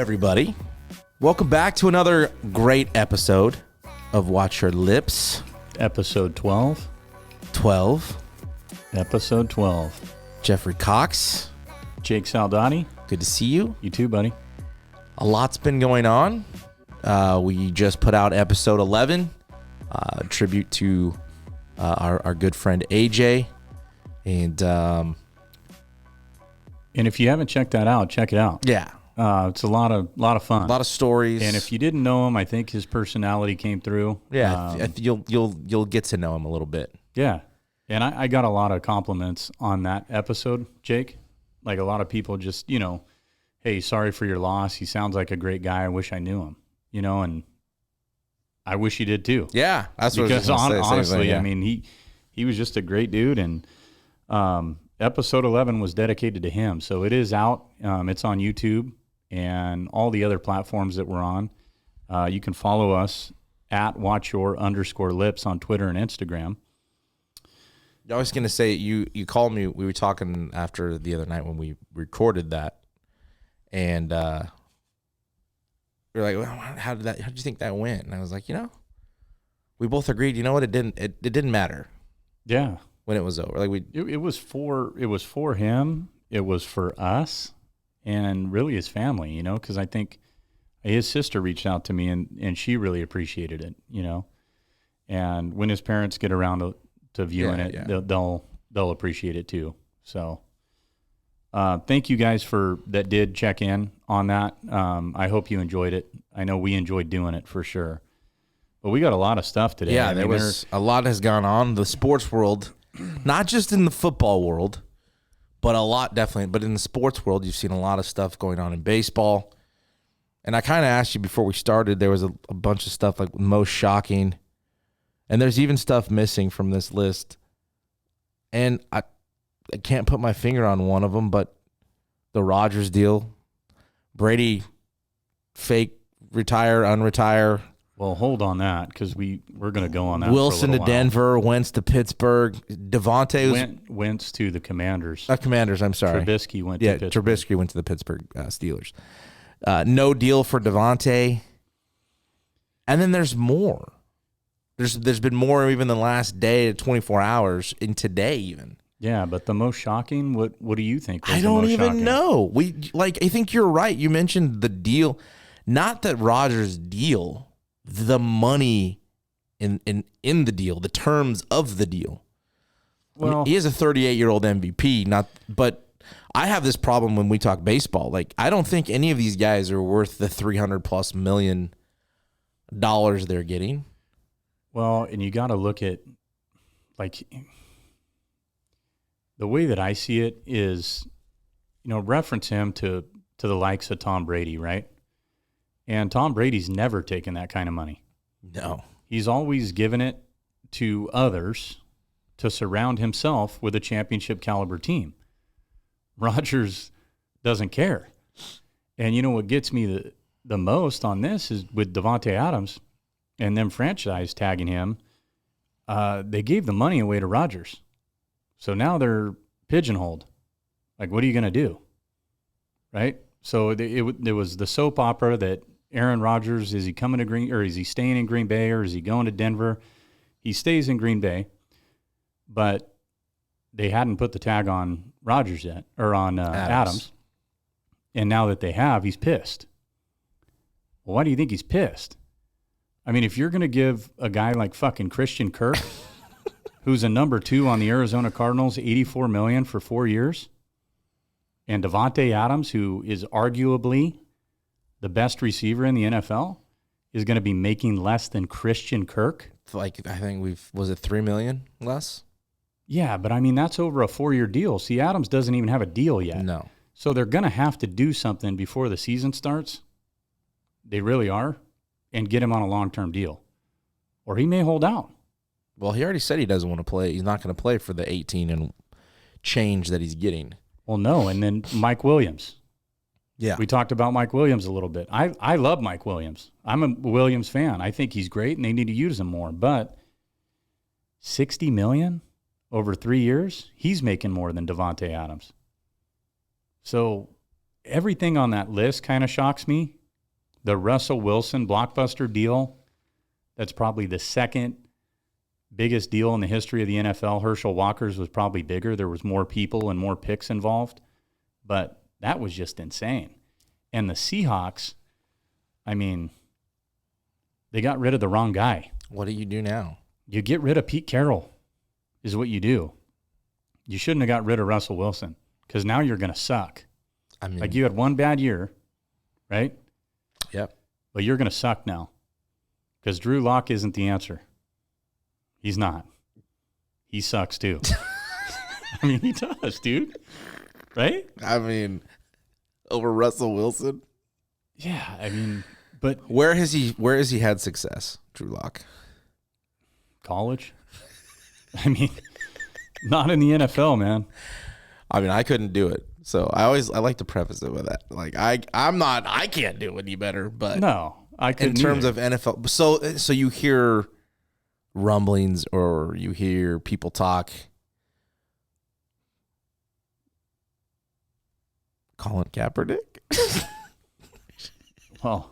everybody. Welcome back to another great episode of Watch Your Lips. Episode 12. 12. Episode 12. Jeffrey Cox. Jake Saldani. Good to see you. You too, buddy. A lot's been going on. We just put out episode 11. Tribute to our good friend AJ. And if you haven't checked that out, check it out. yeah. It's a lot of fun. A lot of stories. And if you didn't know him, I think his personality came through. Yeah, you'll get to know him a little bit. Yeah. And I got a lot of compliments on that episode, Jake. Like a lot of people just, hey, sorry for your loss. He sounds like a great guy. I wish I knew him, and I wish he did too. Yeah, that's what I was because gonna say, honestly, thing, yeah. I mean, he was just a great dude, and episode 11 was dedicated to him. So it is out. It's on YouTube and all the other platforms that we're on. You can follow us at watchyour_lips on Twitter and Instagram. I was going to say, you called me. We were talking after the other night when we recorded that. And we were like, well, how did you think that went? And I was like, we both agreed, you know what? It didn't matter. Yeah. When it was over. Like it was for him. It was for us and really his family, because I think his sister reached out to me and she really appreciated it, and when his parents get around to viewing they'll appreciate it too. So thank you guys that did check in on that. I hope you enjoyed it. I know we enjoyed doing it for sure, but we got a lot of stuff today. Yeah, a lot has gone on. The sports world, not just in the football world, but a lot definitely. But in the sports world, you've seen a lot of stuff going on in baseball. And I kind of asked you before we started, there was a bunch of stuff like most shocking. And there's even stuff missing from this list. And I can't put my finger on one of them, but the Rodgers deal. Brady fake retire, unretire. Well, hold on that because we're going to go on that. Wilson for a to while. Denver, Wentz to Pittsburgh. Devontae Wentz to the Commanders. Commanders, I'm sorry. Trubisky went to Pittsburgh. Trubisky went to the Pittsburgh Steelers. No deal for Devontae. And then there's more. There's been more even the last day, 24 hours, in today even. Yeah, but the most shocking, what do you think was I don't even shocking? know. I think you're right. You mentioned the deal. Not that Rodgers' deal, the money in the deal, the terms of the deal. Well, I mean, he is a 38-year-old MVP, but I have this problem when we talk baseball. Like, I don't think any of these guys are worth the $300+ million they're getting. Well, and you got to look at, like, the way that I see it is, reference him to the likes of Tom Brady, right? And Tom Brady's never taken that kind of money. No. He's always given it to others to surround himself with a championship caliber team. Rodgers doesn't care. And what gets me the most on this is with Davante Adams and them franchise tagging him, they gave the money away to Rodgers. So now they're pigeonholed. Like, what are you going to do? Right? So there was the soap opera that Aaron Rodgers, is he coming to is he staying in Green Bay, or is he going to Denver? He stays in Green Bay, but they hadn't put the tag on Rodgers yet, or on Adams. And now that they have, he's pissed. Well, why do you think he's pissed? I mean, if you're going to give a guy like fucking Christian Kirk, who's a number 2 on the Arizona Cardinals, $84 million for 4 years, and Davante Adams, who is arguably the best receiver in the NFL, is going to be making less than Christian Kirk. Like, I think was it $3 million less? Yeah, but I mean, that's over a 4-year deal. See, Adams doesn't even have a deal yet. No. So they're going to have to do something before the season starts. They really are. And get him on a long-term deal. Or he may hold out. Well, he already said he doesn't want to play. He's not going to play for the 18 and change that he's getting. Well, no. And then Mike Williams. Yeah. We talked about Mike Williams a little bit. I love Mike Williams. I'm a Williams fan. I think he's great, and they need to use him more. But $60 million over 3 years, he's making more than Davante Adams. So everything on that list kind of shocks me. The Russell Wilson blockbuster deal, that's probably the second biggest deal in the history of the NFL. Herschel Walker's was probably bigger. There was more people and more picks involved. But that was just insane. And the Seahawks, I mean, they got rid of the wrong guy. What do you do now? You get rid of Pete Carroll is what you do. You shouldn't have got rid of Russell Wilson because now you're going to suck. I mean, Like you had one bad year, right? Yep. But you're going to suck now because Drew Lock isn't the answer. He's not. He sucks too. I mean, he does, dude. Right? I mean, over Russell Wilson? Yeah, I mean, but Where has he had success, Drew Lock? college? I mean, not in the NFL, man. I mean, I couldn't do it. So I like to preface it with that. Like I can't do any better, but No, I couldn't. in terms either. of NFL, so you hear rumblings or you hear people talk. Colin Kaepernick? Well,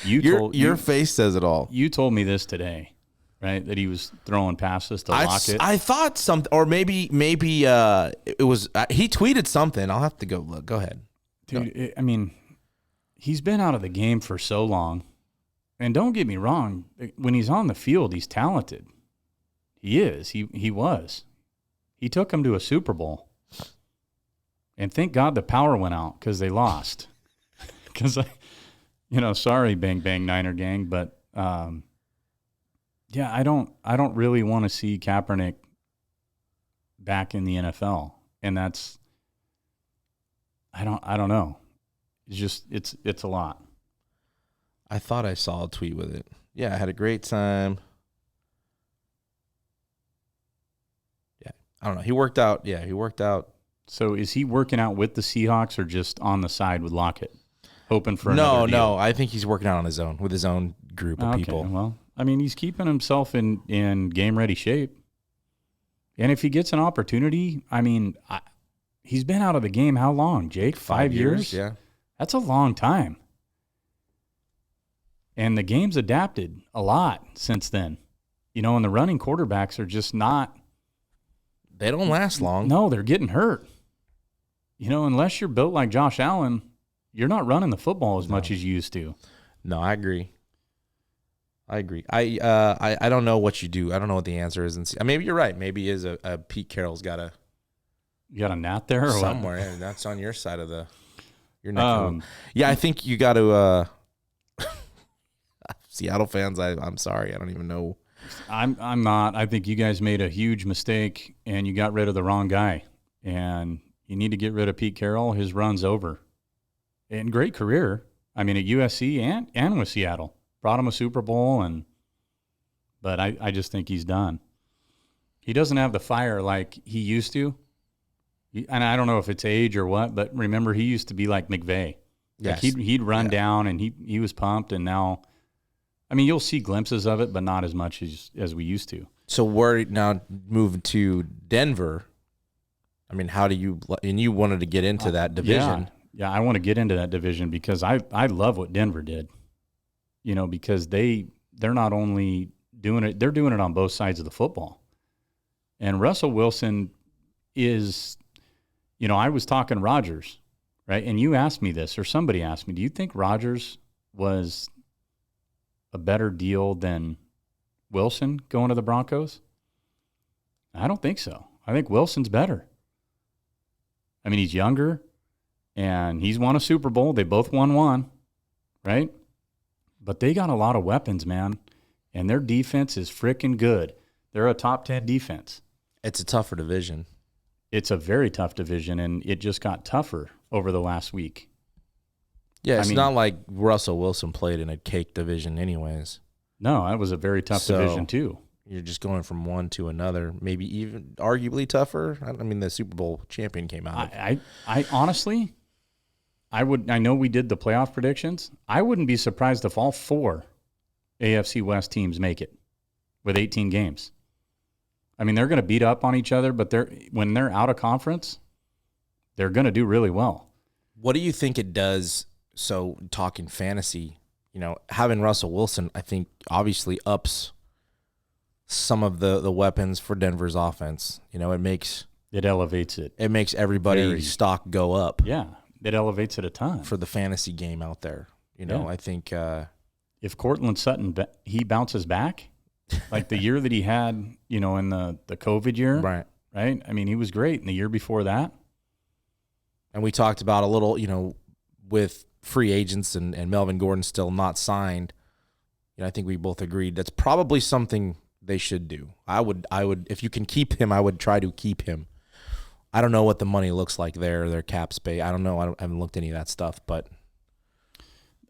Your face says it all. You told me this today, right? That he was throwing passes to Lockett. I thought something, or maybe it was he tweeted something. I'll have to go look. Go ahead. Dude, I mean, he's been out of the game for so long. And don't get me wrong, when he's on the field, he's talented. He is. He was. He took him to a Super Bowl. And thank God the power went out because they lost. Because, sorry, Bang Bang Niner gang, but yeah, I don't really want to see Kaepernick back in the NFL, and that's I don't know. It's just it's a lot. I thought I saw a tweet with it. Yeah, I had a great time. Yeah, I don't know. He worked out. Yeah, he worked out. So is he working out with the Seahawks or just on the side with Lockett, hoping for another deal? No. I think he's working out on his own with his own group of people. Well, I mean, he's keeping himself in game ready shape, and if he gets an opportunity, I mean, he's been out of the game how long, Jake? 5 years? Yeah, that's a long time. And the game's adapted a lot since then. And the running quarterbacks are just not. They don't last long. No, they're getting hurt. Unless you're built like Josh Allen, you're not running the football as much as you used to. No, I agree. I don't know what you do. I don't know what the answer is. And maybe you're right. Maybe it is a Pete Carroll's got a. You got a gnat there or somewhere. What? And that's on your side of your neck. Yeah, I think you got to. Seattle fans, I'm sorry. I don't even know. I'm not. I think you guys made a huge mistake and you got rid of the wrong guy. And you need to get rid of Pete Carroll. His run's over. And great career. I mean, at USC and with Seattle. Brought him a Super Bowl, but I just think he's done. He doesn't have the fire like he used to. And I don't know if it's age or what, but remember, he used to be like McVay. Yes. Like he'd run down and he was pumped, and now, I mean, you'll see glimpses of it, but not as much as we used to. So we're now moving to Denver. I mean, how do you – and you wanted to get into that division. Yeah, I want to get into that division because I love what Denver did, because they're not only doing it, they're doing it on both sides of the football. And Russell Wilson is – I was talking Rodgers, right? And you asked me this, or somebody asked me, do you think Rodgers was a better deal than Wilson going to the Broncos? I don't think so. I think Wilson's better. I mean, he's younger, and he's won a Super Bowl. They both won one, right? But they got a lot of weapons, man, and their defense is freaking good. They're a top 10 defense. It's a tougher division. It's a very tough division, and it just got tougher over the last week. Yeah, it's not like Russell Wilson played in a cake division anyways. No, that was a very tough division too. You're just going from one to another, maybe even arguably tougher. I mean, the Super Bowl champion came out. I honestly, I know we did the playoff predictions. I wouldn't be surprised if all 4 AFC West teams make it with 18 games. I mean, they're going to beat up on each other, but when they're out of conference, they're going to do really well. What do you think it does? So talking fantasy, having Russell Wilson, I think obviously ups some of the weapons for Denver's offense. It elevates it. It makes everybody's stock go up. Yeah, it elevates it a ton for the fantasy game out there. I think if Cortland Sutton he bounces back, like the year that he had, in the COVID year, right? I mean, he was great in the year before that. And we talked about a little, with free agents and Melvin Gordon still not signed. I think we both agreed that's probably something they should do. I would, if you can keep him, I would try to keep him. I don't know what the money looks like there, their cap space. I don't know. I haven't looked at any of that stuff, but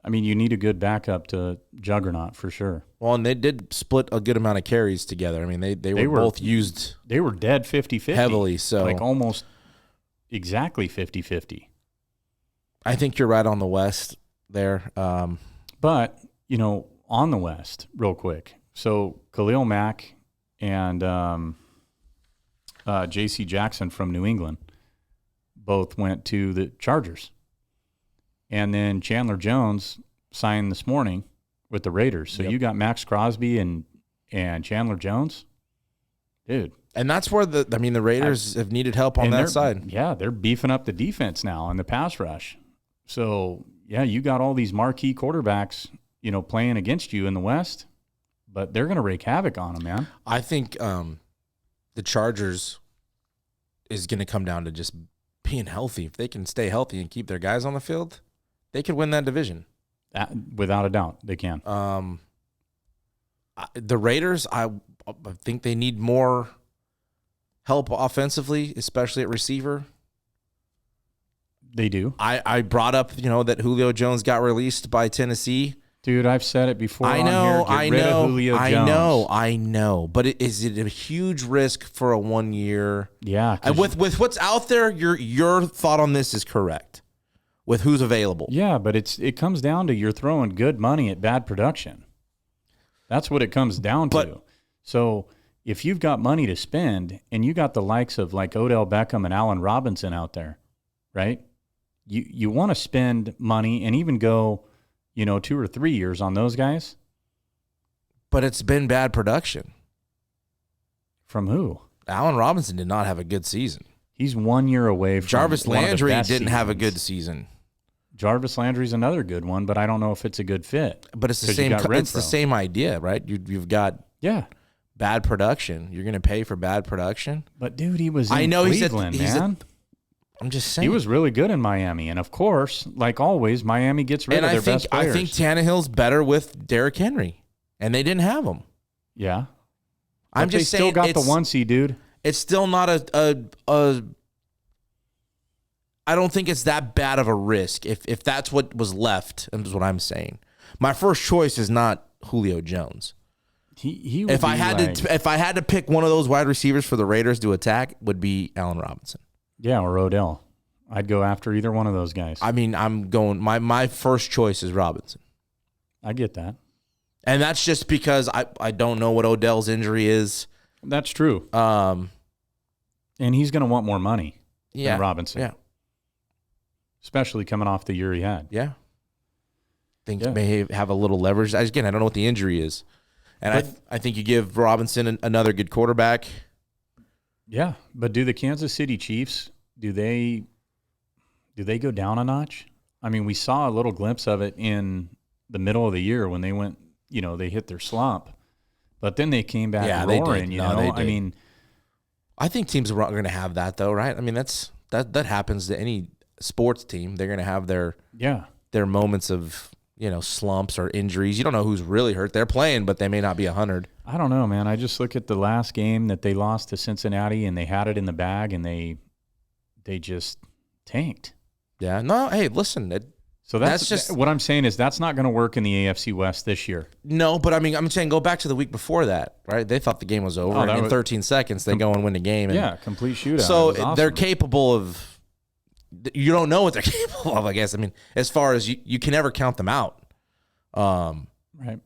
I mean, you need a good backup to Juggernaut for sure. Well, and they did split a good amount of carries together. I mean, they were both used. They were dead 50-50. Heavily, so. Like almost exactly 50-50. I think you're right on the West there. But, on the West, real quick. So Khalil Mack and J.C. Jackson from New England both went to the Chargers. And then Chandler Jones signed this morning with the Raiders. So you got Max Crosby and Chandler Jones. Dude. And that's where the Raiders have needed help on that side. Yeah, they're beefing up the defense now and the pass rush. So, yeah, you got all these marquee quarterbacks, playing against you in the West, but they're going to wreak havoc on them, man. I think the Chargers is going to come down to just being healthy. If they can stay healthy and keep their guys on the field, they could win that division. Without a doubt, they can. The Raiders, I think they need more help offensively, especially at receiver. They do. I brought up, that Julio Jones got released by Tennessee. Dude, I've said it before. I know. I know. But is it a huge risk for a 1 year? Yeah. And with what's out there, your thought on this is correct. With who's available. Yeah, but it comes down to you're throwing good money at bad production. That's what it comes down to. So if you've got money to spend and you got the likes of like Odell Beckham and Allen Robinson out there, right? You want to spend money and even go, 2 or 3 years on those guys. But it's been bad production. From who? Allen Robinson did not have a good season. He's 1 year away from Jarvis Landry didn't seasons. have a good season. Jarvis Landry's another good one, but I don't know if it's a good fit. But it's the same. It's the same idea, right? You've got bad production. You're going to pay for bad production. But dude, he was. Cleveland, man. I'm just saying. He was really good in Miami, and of course, like always, Miami gets rid of their best players. I think Tannehill's better with Derrick Henry, and they didn't have him. Yeah, I'm just saying. Still got the 1 seed, dude. It's still not a. I don't think it's that bad of a risk if that's what was left. Is what I'm saying. My first choice is not Julio Jones. He if I had to pick one of those wide receivers for the Raiders to attack, would be Allen Robinson. Yeah, or Odell. I'd go after either one of those guys. I mean, I'm going. My first choice is Robinson. I get that, and that's just because I don't know what Odell's injury is. That's true. And he's going to want more money than Robinson. Yeah. Especially coming off the year he had. Yeah. Think may have a little leverage. Again, I don't know what the injury is. And I think you give Robinson another good quarterback. Yeah, but do the Kansas City Chiefs, do they go down a notch? I mean, we saw a little glimpse of it in the middle of the year when they went, they hit their slump. But then they came back roaring, They did. I mean, I think teams are going to have that though, right? I mean, that happens to any sports team. They're going to have their moments of, slumps or injuries. You don't know who's really hurt. They're playing, but they may not be 100. I don't know, man. I just look at the last game that they lost to Cincinnati, and they had it in the bag, and they just tanked. Yeah. No, hey, listen. So that's just what I'm saying is that's not going to work in the AFC West this year. No, but I mean, I'm saying go back to the week before that, right? They thought the game was over, and in 13 seconds they go and win the game. Complete shootout. So they're capable of. You don't know what they're capable of, I guess. I mean, as far as you can never count them out. Right.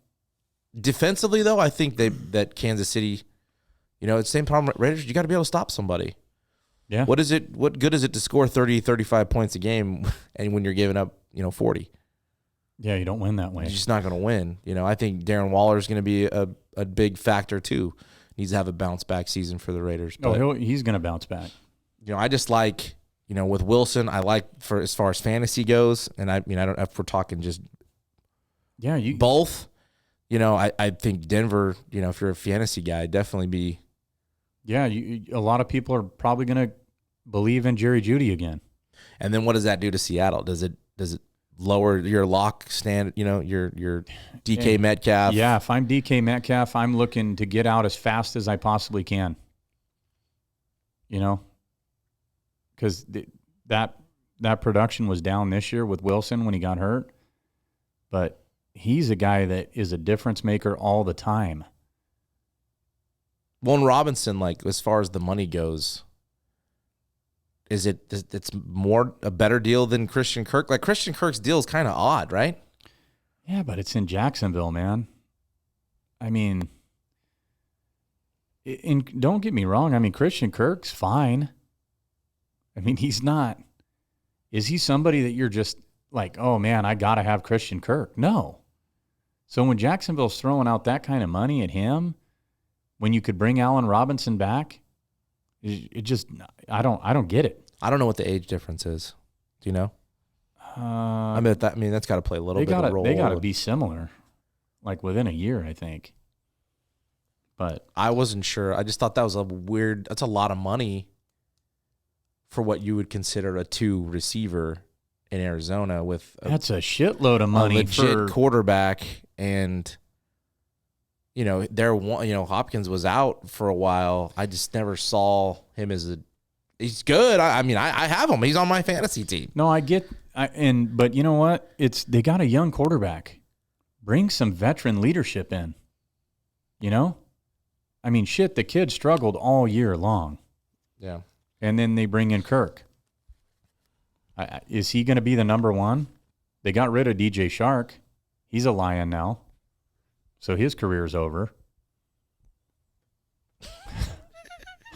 Defensively, though, I think that Kansas City, it's the same problem with Raiders. You got to be able to stop somebody. Yeah. What good is it to score 30, 35 points a game and when you're giving up, 40? Yeah, you don't win that way. You're just not going to win. I think Darren Waller is going to be a big factor too. Needs to have a bounce back season for the Raiders. But, he's going to bounce back. I just like, with Wilson, I like for as far as fantasy goes, and I don't, if we're talking just both, I think Denver, if you're a fantasy guy, definitely be. Yeah, a lot of people are probably going to believe in Jerry Jeudy again. And then what does that do to Seattle? Does it lower your lock stand, your DK Metcalf? Yeah, if I'm DK Metcalf, I'm looking to get out as fast as I possibly can. Because that production was down this year with Wilson when he got hurt. But he's a guy that is a difference maker all the time. Well, and Robinson, as far as the money goes, it's more a better deal than Christian Kirk? Christian Kirk's deal is kind of odd, right? Yeah, but it's in Jacksonville, man. I mean, don't get me wrong. I mean, Christian Kirk's fine. I mean, he's not. Is he somebody that you're just like, oh, man, I got to have Christian Kirk? No. So when Jacksonville's throwing out that kind of money at him, when you could bring Allen Robinson back, it just I don't get it. I don't know what the age difference is. Do you know? That's got to play a little bit of a role. They got to be similar, within a year, I think. But I wasn't sure. I just thought that was that's a lot of money for what you would consider a 2 receiver in Arizona with that's a shitload of money a legit quarterback. And Hopkins was out for a while. I just never saw him as he's good. I have him. He's on my fantasy team. No, but you know what? They got a young quarterback. Bring some veteran leadership in. The kid struggled all year long. Yeah. And then they bring in Kirk. Is he going to be the number one? They got rid of DJ Shark. He's a Lion now. So his career's over.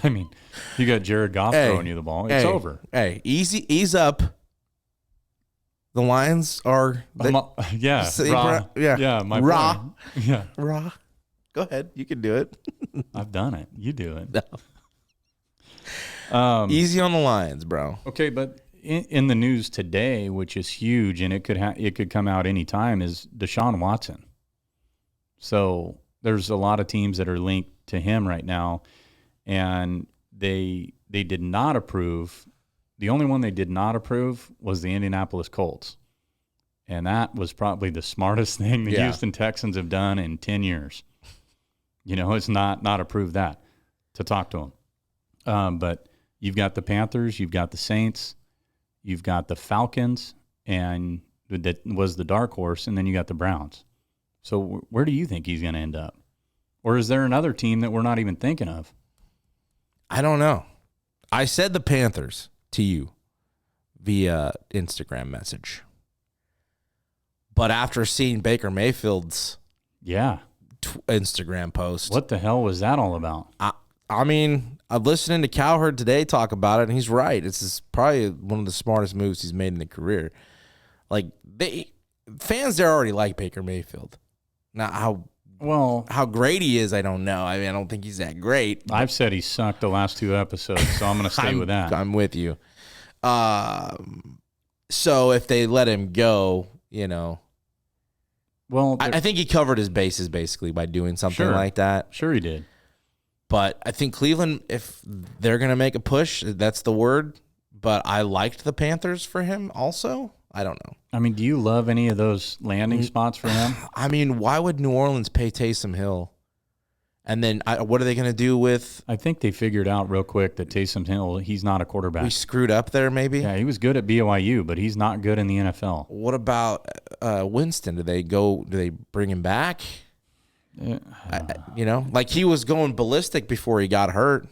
You got Jared Goff throwing you the ball. It's over. Hey, ease up. The Lions are... Yeah. My Raw. point. Yeah. Raw. Go ahead. You can do it. I've done it. You do it. No. Easy on the Lions, bro. Okay, but in the news today, which is huge, and it could come out any time, is Desean Watson. So there's a lot of teams that are linked to him right now, and they did not approve. The only one they did not approve was the Indianapolis Colts, and that was probably the smartest thing the Houston Texans have done in 10 years. It's not approved that to talk to him. But you've got the Panthers, you've got the Saints, you've got the Falcons, and that was the dark horse, and then you got the Browns. So where do you think he's going to end up? Or is there another team that we're not even thinking of? I don't know. I said the Panthers to you via Instagram message. But after seeing Baker Mayfield's Instagram post. What the hell was that all about? I'm listening to Cowherd today talk about it, and he's right. It's probably one of the smartest moves he's made in the career. Fans there already like Baker Mayfield. Now, how great he is, I don't know. I don't think he's that great. I've said he sucked the last 2 episodes, so I'm going to stay with that. I'm with you. So if they let him go, Well, I think he covered his bases basically by doing something like that. Sure he did. But I think Cleveland, if they're going to make a push, that's the word. But I liked the Panthers for him also. I don't know. Do you love any of those landing spots for him? Why would New Orleans pay Taysom Hill? And then what are they going to do with... I think they figured out real quick that Taysom Hill, he's not a quarterback. We screwed up there maybe? Yeah, he was good at BYU, but he's not good in the NFL. What about Winston? Do they bring him back? He was going ballistic before he got hurt.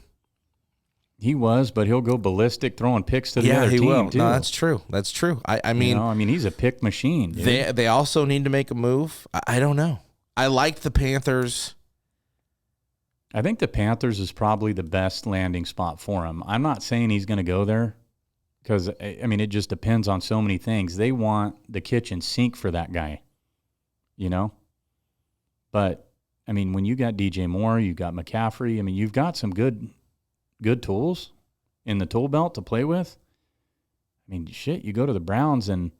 He was, but he'll go ballistic throwing picks to the other team, will. too. No, that's true. That's true. He's a pick machine. Dude. They also need to make a move. I don't know. I liked the Panthers. I think the Panthers is probably the best landing spot for him. I'm not saying he's going to go there because, I mean, it just depends on so many things. They want the kitchen sink for that guy, you know? But, I mean, when you got DJ Moore, you got McCaffrey, I mean, you've got some good tools in the tool belt to play with. I mean, shit, you go to the Browns and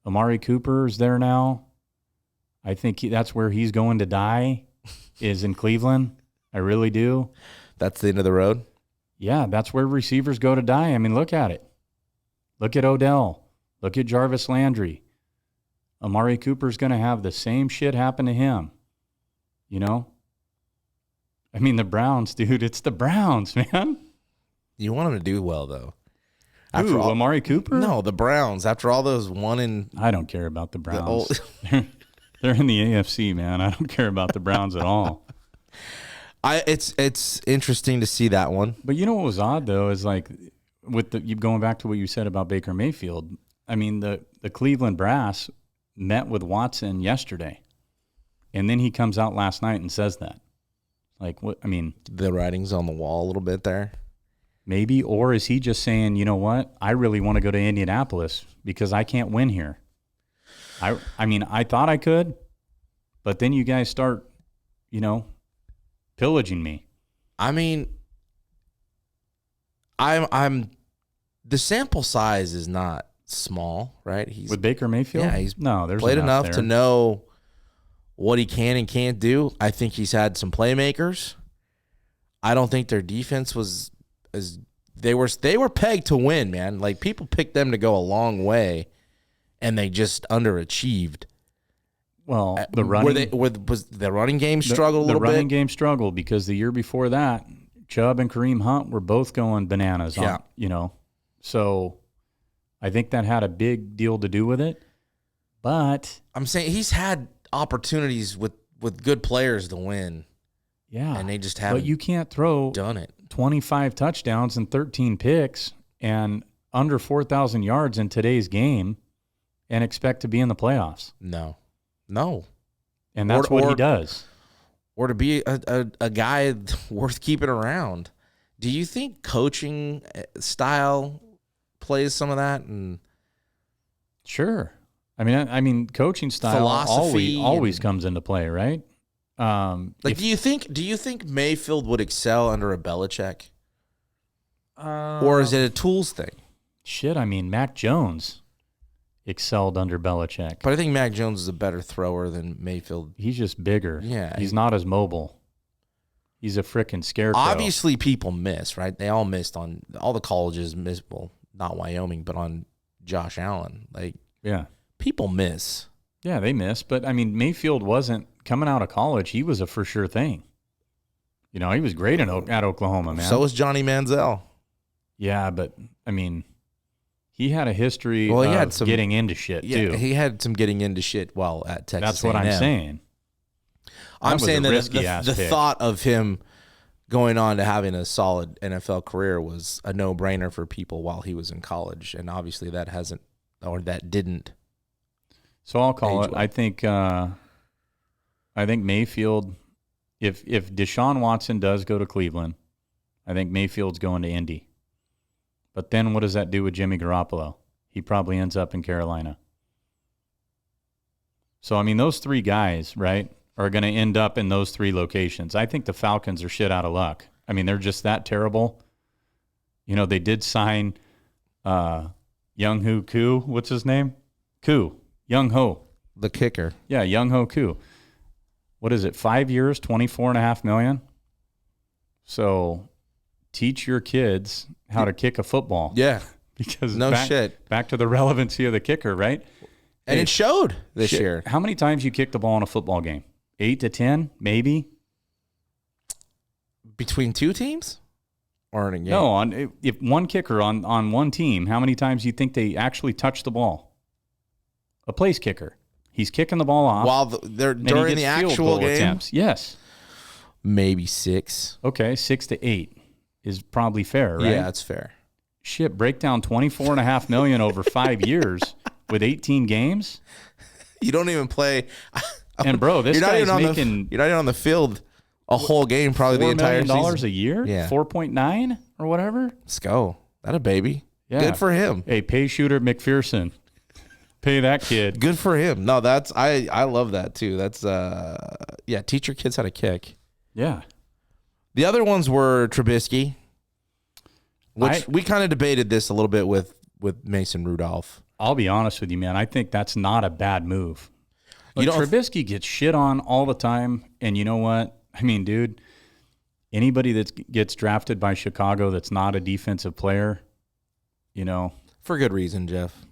Amari Cooper's there now. I think that's where he's going to die, is in Cleveland. I really do. That's the end of the road? Yeah, that's where receivers go to die. I mean, look at it. Look at Odell. Look at Jarvis Landry. Amari Cooper's going to have the same shit happen to him. You know? I mean, the Browns, dude, it's the Browns, man. You want him to do well, though. Who, Amari Cooper? No, the Browns. After all those one in... I don't care about the Browns. They're in the AFC, man. I don't care about the Browns at all. It's interesting to see that one. But you know what was odd, though, is like with you going back to what you said about Baker Mayfield. I mean, the Cleveland brass met with Watson yesterday, and then he comes out last night and says that. Like, what? I mean, the writing's on the wall a little bit there. Maybe, or is he just saying, you know what? I really want to go to Indianapolis because I can't win here. I mean, I thought I could, but then you guys start, you know, pillaging me. I mean, I'm the sample size is not small, right? He's with Baker Mayfield. Yeah, he's there's played enough there to know what he can and can't do. I think he's had some playmakers. I don't think their defense was as they were pegged to win, man. Like, people picked them to go a long way, and they just underachieved. Well, the running was the running game struggle a little bit. The running game struggled because the year before that, Chubb and Kareem Hunt were both going bananas. Yeah. You know, so I think that had a big deal to do with it. But I'm saying he's had opportunities with good players to win. Yeah, and they just haven't. But you can't throw done it. 25 touchdowns and 13 picks and under 4,000 yards in today's game and expect to be in the playoffs. No. And that's what he does. Or to be a guy worth keeping around. Do you think coaching style plays some of that? And sure. I mean, coaching style philosophy always comes into play, right? Do you think Mayfield would excel under a Belichick? Or is it a tools thing? Shit, I mean, Mac Jones excelled under Belichick. But I think Mac Jones is a better thrower than Mayfield. He's just bigger. Yeah. He's not as mobile. He's a freaking scarecrow. Obviously, people miss, right? They all missed on all the colleges miss. Well, not Wyoming, but on Josh Allen. Like, yeah, people miss. Yeah, they miss. But I mean, Mayfield wasn't coming out of college. He was a for sure thing. You know, he was great at Oklahoma, man. So was Johnny Manziel. Yeah, but I mean, he had a history of getting into shit too. Yeah, he had some getting into shit while at Texas. That's what I'm saying. I'm saying that the thought of him going on to having a solid NFL career was a no-brainer for people while he was in college, and obviously that didn't. So I'll call it. Well. I think Mayfield. If Desean Watson does go to Cleveland, I think Mayfield's going to Indy. But then what does that do with Jimmy Garoppolo? He probably ends up in Carolina. So, I mean, those three guys, right, are going to end up in those three locations. I think the Falcons are shit out of luck. I mean, they're just that terrible. You know, they did sign Young-Ho Koo. What's his name? Koo. Young-Ho. The kicker. Yeah, Young-Ho Koo. What is it, 5 years, $24.5 million? So teach your kids how to kick a football. Yeah. Because shit. Back to the relevancy of the kicker, right? And it showed this year. How many times you kick the ball in a football game? 8 to 10, maybe? Between two teams? Or in a game? No, if one kicker on one team, how many times do you think they actually touch the ball? A place kicker. He's kicking the ball off. While they're during the actual game? Attempts. Yes. Maybe 6. Okay, 6 to 8 is probably fair, right? Yeah, that's fair. Shit, break down $24.5 million over 5 years with 18 games. You don't even play. And bro, this guy's making. You're not even on the field a whole game, probably the entire $4 million season. a year? Yeah. 4.9 or whatever? Let's go. That a baby. Yeah. Good for him. Hey, pay Shooter McPherson. Pay that kid. Good for him. No, that's I love that too. That's teach your kids how to kick. Yeah. The other ones were Trubisky, which we kind of debated this a little bit with Mason Rudolph. I'll be honest with you, man. I think that's not a bad move. But Trubisky gets shit on all the time, and you know what? I mean, dude, anybody that gets drafted by Chicago that's not a defensive player, for good reason, Jeff.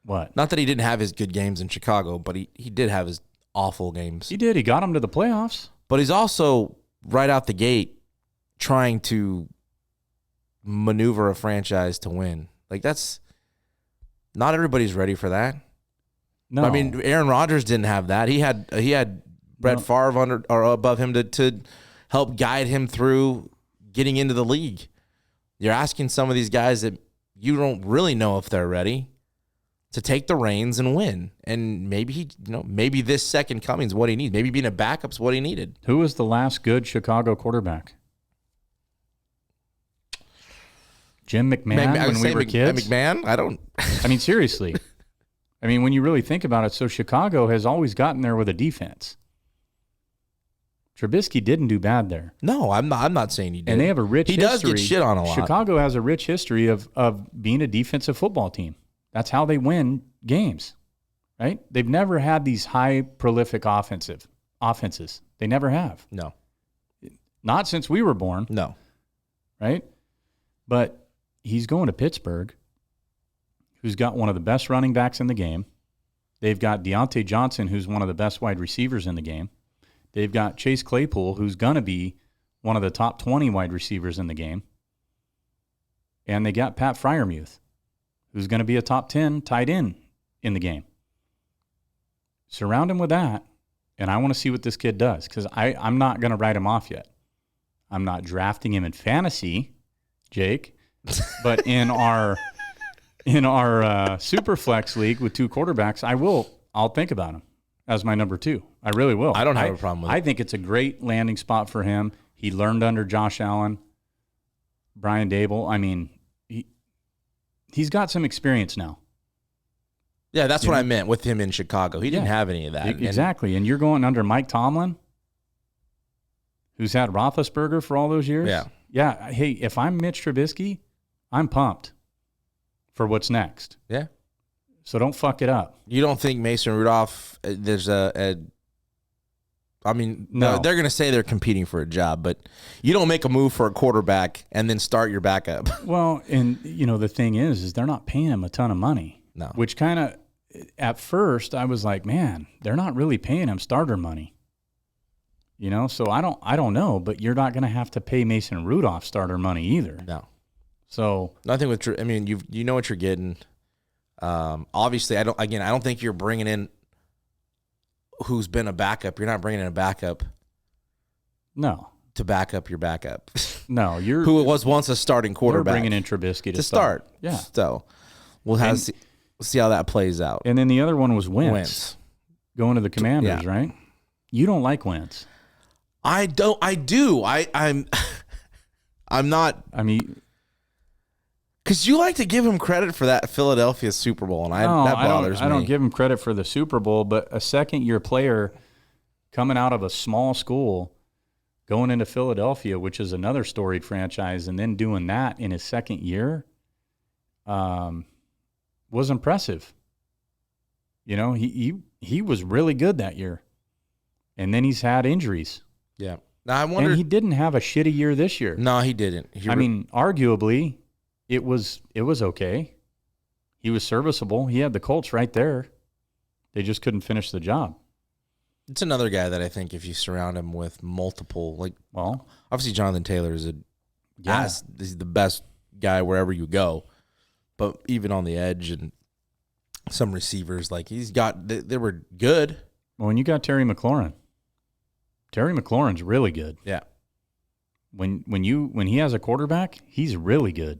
What? Not that he didn't have his good games in Chicago, but he did have his awful games. He did. He got him to the playoffs. But he's also right out the gate trying to maneuver a franchise to win. Like, that's not everybody's ready for that. No, I mean, Aaron Rodgers didn't have that. He had Brett Favre under or above him to help guide him through getting into the league. You're asking some of these guys that you don't really know if they're ready to take the reins and win. And maybe maybe this second coming is what he needs. Maybe being a backup is what he needed. Who was the last good Chicago quarterback? Jim McMahon when we were kids? McMahon? I mean, seriously. I mean, when you really think about it, so Chicago has always gotten there with a defense. Trubisky didn't do bad there. No, I'm not saying he did. And they have a rich history. He does get shit on a lot. Chicago has a rich history of being a defensive football team. That's how they win games, right? They've never had these high prolific offenses. They never have. No. Not since we were born. No. Right? But he's going to Pittsburgh, who's got one of the best running backs in the game. They've got Deontay Johnson, who's one of the best wide receivers in the game. They've got Chase Claypool, who's going to be one of the top 20 wide receivers in the game. And they got Pat Freiermuth, who's going to be a top 10 tight end in the game. Surround him with that, and I want to see what this kid does, because I'm not going to write him off yet. I'm not drafting him in fantasy, Jake, but in our super flex league with two quarterbacks, I'll think about him as my number 2. I really will. I don't have a problem with it. I think it's a great landing spot for him. He learned under Josh Allen, Brian Dable. I mean, he's got some experience now. Yeah, that's what I meant with him in Chicago. He didn't have any of that. Exactly. And you're going under Mike Tomlin, who's had Roethlisberger for all those years. Yeah. Yeah. Hey, if I'm Mitch Trubisky, I'm pumped for what's next. Yeah. So don't fuck it up. You don't think Mason Rudolph, there's I mean, no. They're going to say they're competing for a job, but you don't make a move for a quarterback and then start your backup. Well, and, the thing is they're not paying him a ton of money. No. Which kind of, at first, I was like, man, they're not really paying him starter money. So I don't know, but you're not going to have to pay Mason Rudolph starter money either. No. So nothing with, I mean, you know what you're getting. Obviously, I don't think you're bringing in who's been a backup. You're not bringing in a backup. No. To back up your backup. No, who was once a starting quarterback. They're bringing in Trubisky to start. Yeah. So we'll see how that plays out. And then the other one was Wentz. Going to the Commanders, right? You don't like Wentz. I don't. I do. I'm not. I mean, because you like to give him credit for that Philadelphia Super Bowl, and that bothers me. I don't give him credit for the Super Bowl, but a second-year player coming out of a small school, going into Philadelphia, which is another storied franchise, and then doing that in his second year, was impressive. He was really good that year, and then he's had injuries. Yeah. Now I wonder. And he didn't have a shitty year this year. No, he didn't. I mean, arguably, it was okay. He was serviceable. He had the Colts right there. They just couldn't finish the job. It's another guy that I think if you surround him with multiple, obviously Jonathan Taylor is he's the best guy wherever you go, but even on the edge and some receivers, they were good. Well, and you got Terry McLaurin. Terry McLaurin's really good. Yeah. When he has a quarterback, he's really good.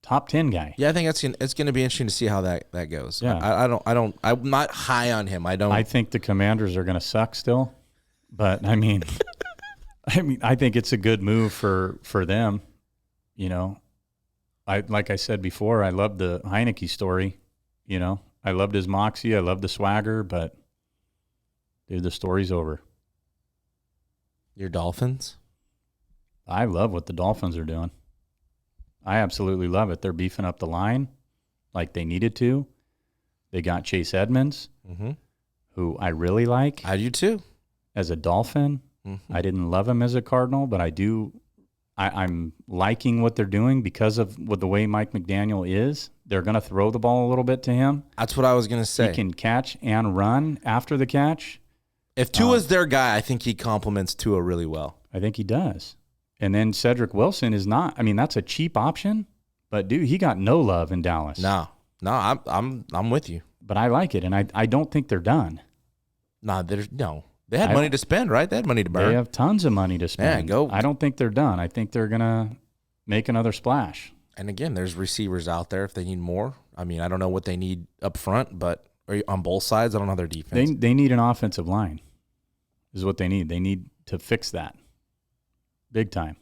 Top 10 guy. Yeah, I think it's going to be interesting to see how that goes. Yeah. I'm not high on him. I think the Commanders are going to suck still, but I mean, I mean, I think it's a good move for them. You know, like I said before, I love the Heineke story. You know, I loved his moxie. I loved the swagger, but dude, the story's over. Your Dolphins? I love what the Dolphins are doing. I absolutely love it. They're beefing up the line like they needed to. They got Chase Edmonds, who I really like. I do too. As a Dolphin, I didn't love him as a Cardinal, but I do. I'm liking what they're doing because of the way Mike McDaniel is. They're going to throw the ball a little bit to him. That's what I was going to say. He can catch and run after the catch. If Tua's their guy, I think he complements Tua really well. I think he does. And then Cedric Wilson is not. I mean, that's a cheap option, but dude, he got no love in Dallas. No, I'm with you. But I like it, and I don't think they're done. They had money to spend, right? They had money to burn. They have tons of money to spend. Yeah, go. I don't think they're done. I think they're gonna make another splash. And again, there's receivers out there if they need more. I mean, I don't know what they need up front, but on both sides, I don't know their defense. They need an offensive line. Is what they need. They need to fix that big time.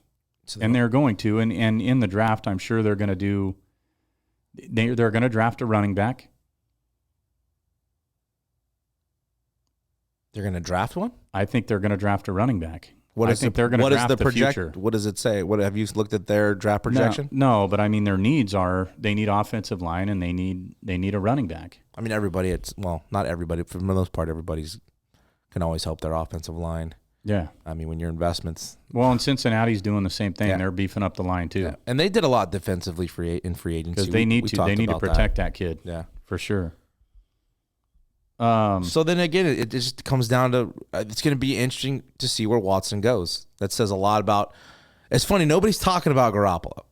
And they're going to. And in the draft, I'm sure they're going to do. They're going to draft a running back. They're going to draft one? I think they're going to draft a running back. What is they're going to draft the future. What does it say? What have you looked at their draft projection? No, but I mean their needs are they need offensive line and they need a running back. I mean everybody. Not everybody. For the most part, everybody's can always help their offensive line. Yeah. I mean when your investments. Well, and Cincinnati's doing the same thing. Yeah. They're beefing up the line too. Yeah. And they did a lot defensively in free agency because they need to. They need to protect that kid. Yeah, for sure. So then again, it just comes down to it's going to be interesting to see where Watson goes. That says a lot about. It's funny nobody's talking about Garoppolo.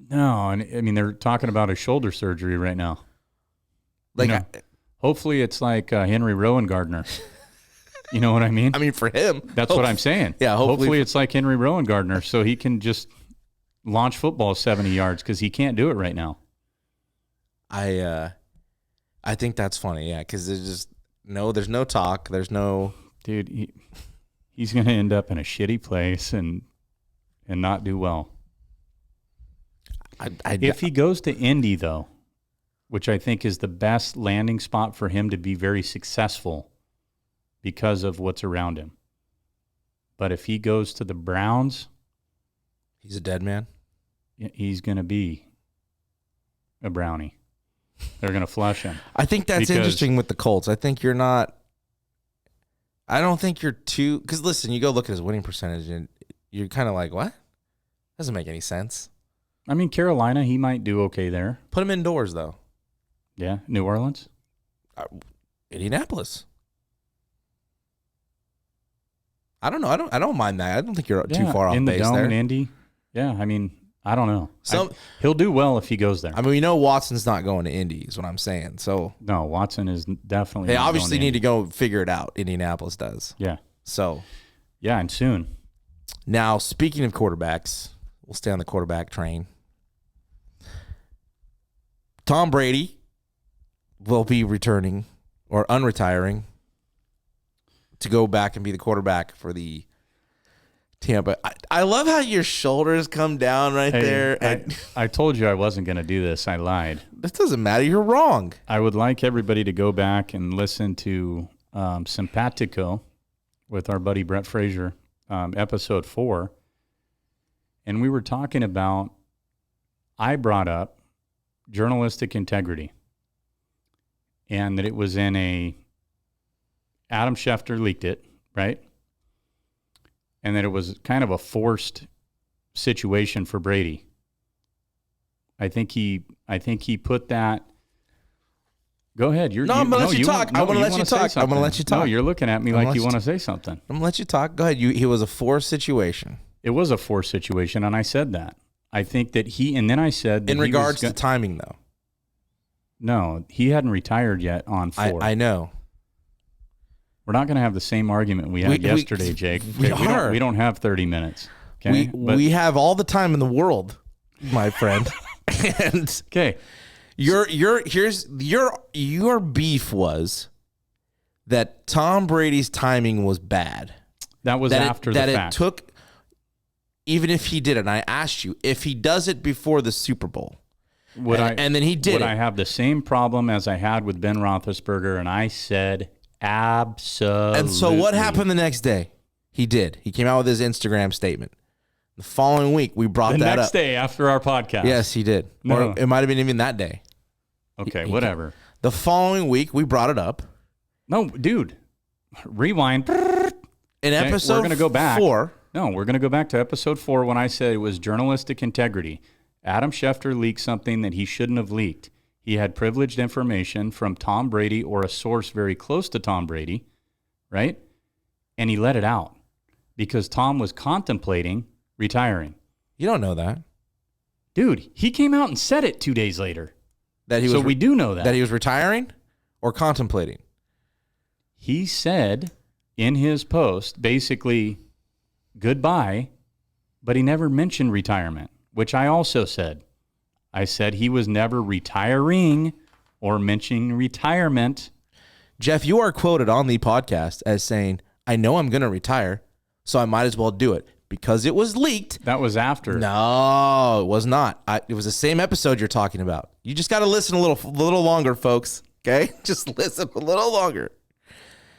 No, and I mean they're talking about his shoulder surgery right now. Like, hopefully it's like Henry Rowan Gardner. You know what I mean? I mean for him, that's what I'm saying. Yeah, hopefully it's like Henry Rowan Gardner, so he can just launch football 70 yards because he can't do it right now. I think that's funny, yeah, because there's no talk. There's no... Dude, he's going to end up in a shitty place and not do well. If he goes to Indy, though, which I think is the best landing spot for him to be very successful because of what's around him. But if he goes to the Browns... He's a dead man? He's going to be a brownie. They're going to flush him. I think that's interesting with the Colts. I think you're not. I don't think you're too. Because listen, you go look at his winning percentage, and you're kind of like, what? Doesn't make any sense. I mean, Carolina, he might do okay there. Put him indoors, though. Yeah, New Orleans, Indianapolis. I don't know. I don't mind that. I don't think you're too far off in the base dome there. In Indy. Yeah, I mean. I don't know. He'll do well if he goes there. I mean, we know Watson's not going to Indy is what I'm saying. So no, Watson is definitely. They obviously need to go figure it out. Indianapolis does. Yeah. So. Yeah, and soon. Now, speaking of quarterbacks, we'll stay on the quarterback train. Tom Brady will be returning or unretiring to go back and be the quarterback for the Tampa. I love how your shoulders come down there. I told you I wasn't going to do this. I lied. This doesn't matter. You're wrong. I would like everybody to go back and listen to Simpatico with our buddy Brett Frazier, episode 4. And we were talking about, I brought up journalistic integrity and that it was in Adam Schefter leaked it, right? And that it was kind of a forced situation for Brady. I think he put that. Go ahead. I'm going to let you talk. I want to let you talk. I'm going to let you talk. No, you're looking at me like you want to say something. I'm going to let you talk. Go ahead. He was a forced situation. It was a forced situation, and I said that. I think that and then I said that in regards to timing, though. No, he hadn't retired yet on 4. I know. We're not going to have the same argument we had yesterday, Jake. Okay? We don't have 30 minutes. Okay? We have all the time in the world, my friend. And okay, your beef was that Tom Brady's timing was bad. That was after the fact. That it took, even if he did it, and I asked you, if he does it before the Super Bowl, and then he did would it. I have the same problem as I had with Ben Roethlisberger? And I said, absolutely. And so what happened the next day? He did. He came out with his Instagram statement. The following week, we brought that up. The next day after our podcast. Yes, he did. No. Or it might have been even that day. Okay, whatever. The following week, we brought it up. No, dude. Rewind. In episode we're gonna go back. 4. No, we're going to go back to episode 4 when I said it was journalistic integrity. Adam Schefter leaked something that he shouldn't have leaked. He had privileged information from Tom Brady or a source very close to Tom Brady, right? And he let it out because Tom was contemplating retiring. You don't know that. Dude, he came out and said it 2 days later. So we do know that. That he was retiring or contemplating? He said in his post, basically, goodbye, but he never mentioned retirement, which I also said. I said he was never retiring or mentioning retirement. Jeff, you are quoted on the podcast as saying, I know I'm going to retire, so I might as well do it. Because it was leaked. That was after. No, it was not. It was the same episode you're talking about. You just got to listen a little longer, folks. Okay? Just listen a little longer.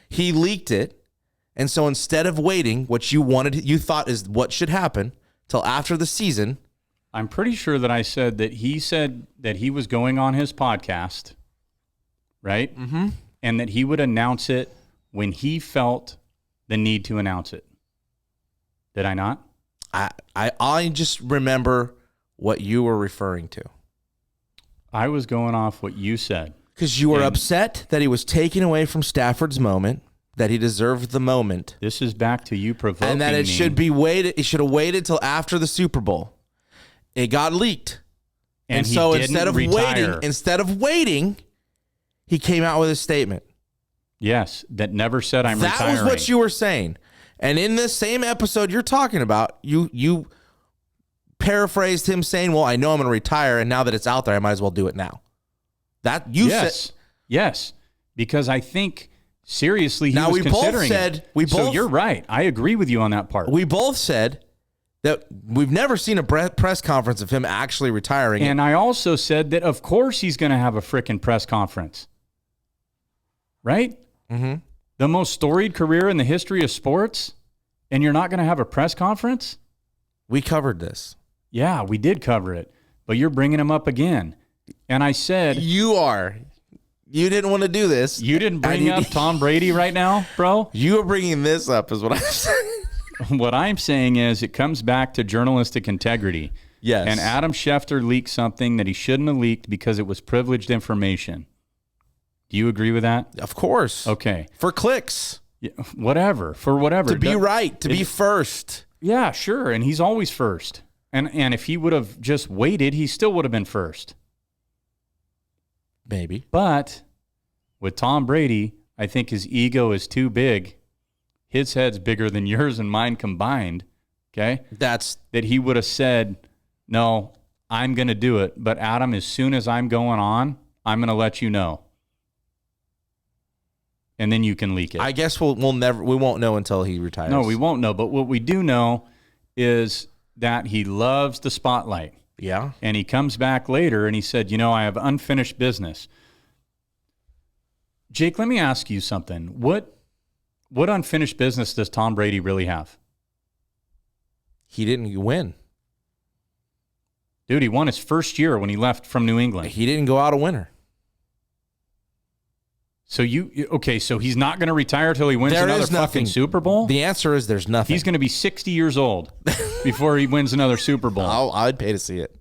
He leaked it. And so instead of waiting, what you thought is what should happen till after the season. I'm pretty sure that I said that he was going on his podcast, right? Mm-hmm. And that he would announce it when he felt the need to announce it. Did I not? I just remember what you were referring to. I was going off what you said. Because you were upset that he was taken away from Stafford's moment, that he deserved the moment. This is back to you provoking me. And that it should be waited. It should have waited till after the Super Bowl. It got leaked. And so instead of waiting, he came out with a statement. Yes, that never said I'm retiring. That was what you were saying. And in this same episode you're talking about, you paraphrased him saying, well, I know I'm going to retire, and now that it's out there, I might as well do it now. That you said. Yes, because I think seriously he was considering it. So you're right. I agree with you on that part. We both said that we've never seen a press conference of him actually retiring. And I also said that, of course, he's going to have a frickin' press conference. Right? Mm-hmm. The most storied career in the history of sports, and you're not going to have a press conference? We covered this. Yeah, we did cover it, but you're bringing him up again. And I said... You didn't want to do this. You didn't bring up Tom Brady right now, bro? You are bringing this up is what I'm saying. What I'm saying is it comes back to journalistic integrity. Yes. And Adam Schefter leaked something that he shouldn't have leaked because it was privileged information. Do you agree with that? Of course. Okay. For clicks. Yeah, whatever. For whatever. To be right. To be first. Yeah, sure. And he's always first. And if he would have just waited, he still would have been first. Maybe. But with Tom Brady, I think his ego is too big. His head's bigger than yours and mine combined. Okay? That he would have said, no, I'm going to do it. But Adam, as soon as I'm going on, I'm going to let you know. And then you can leak it. I guess we won't know until he retires. No, we won't know. But what we do know is that he loves the spotlight. Yeah. And he comes back later and he said, I have unfinished business. Jake, let me ask you something. What unfinished business does Tom Brady really have? He didn't win. Dude, he won his first year when he left from New England. He didn't go out a winner. So so he's not going to retire till he wins another fucking Super Bowl? The answer is there's nothing. He's going to be 60 years old before he wins another Super Bowl. I'd pay to see it.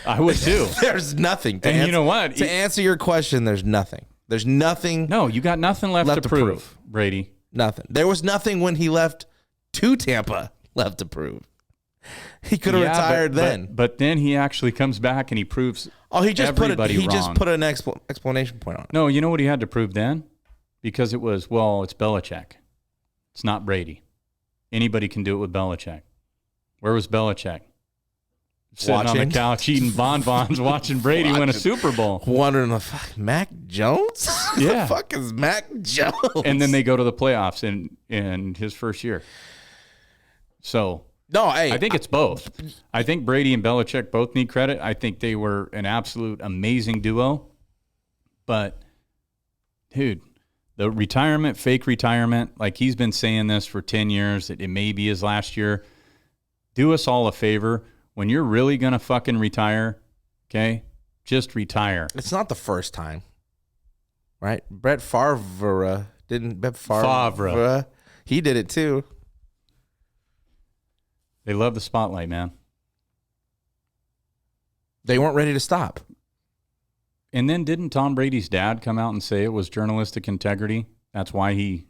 I would too. There's nothing. You know what? To answer your question, there's nothing. There's nothing. No, you got nothing left to prove, Brady. Nothing. There was nothing when he left to Tampa left to prove. He could have retired then. But then he actually comes back and he proves he just everybody wrong. Just put an explanation point on it. No, you know what he had to prove then? Because it's Belichick. It's not Brady. Anybody can do it with Belichick. Where was Belichick? Sitting on the couch eating bonbons, watching Brady win a Super Bowl. Wondering, Mac Jones? Yeah. Who the fuck is Mac Jones? And then they go to the playoffs in his first year. So No, hey, I think it's both. I think Brady and Belichick both need credit. I think they were an absolute amazing duo. But, dude, the retirement, fake retirement, like he's been saying this for 10 years, it may be his last year. Do us all a favor. When you're really going to fucking retire, okay, just retire. It's not the first time, right? Brett Favre didn't. Brett Favre, he did it too. They love the spotlight, man. They weren't ready to stop. And then didn't Tom Brady's dad come out and say it was journalistic integrity? That's why he...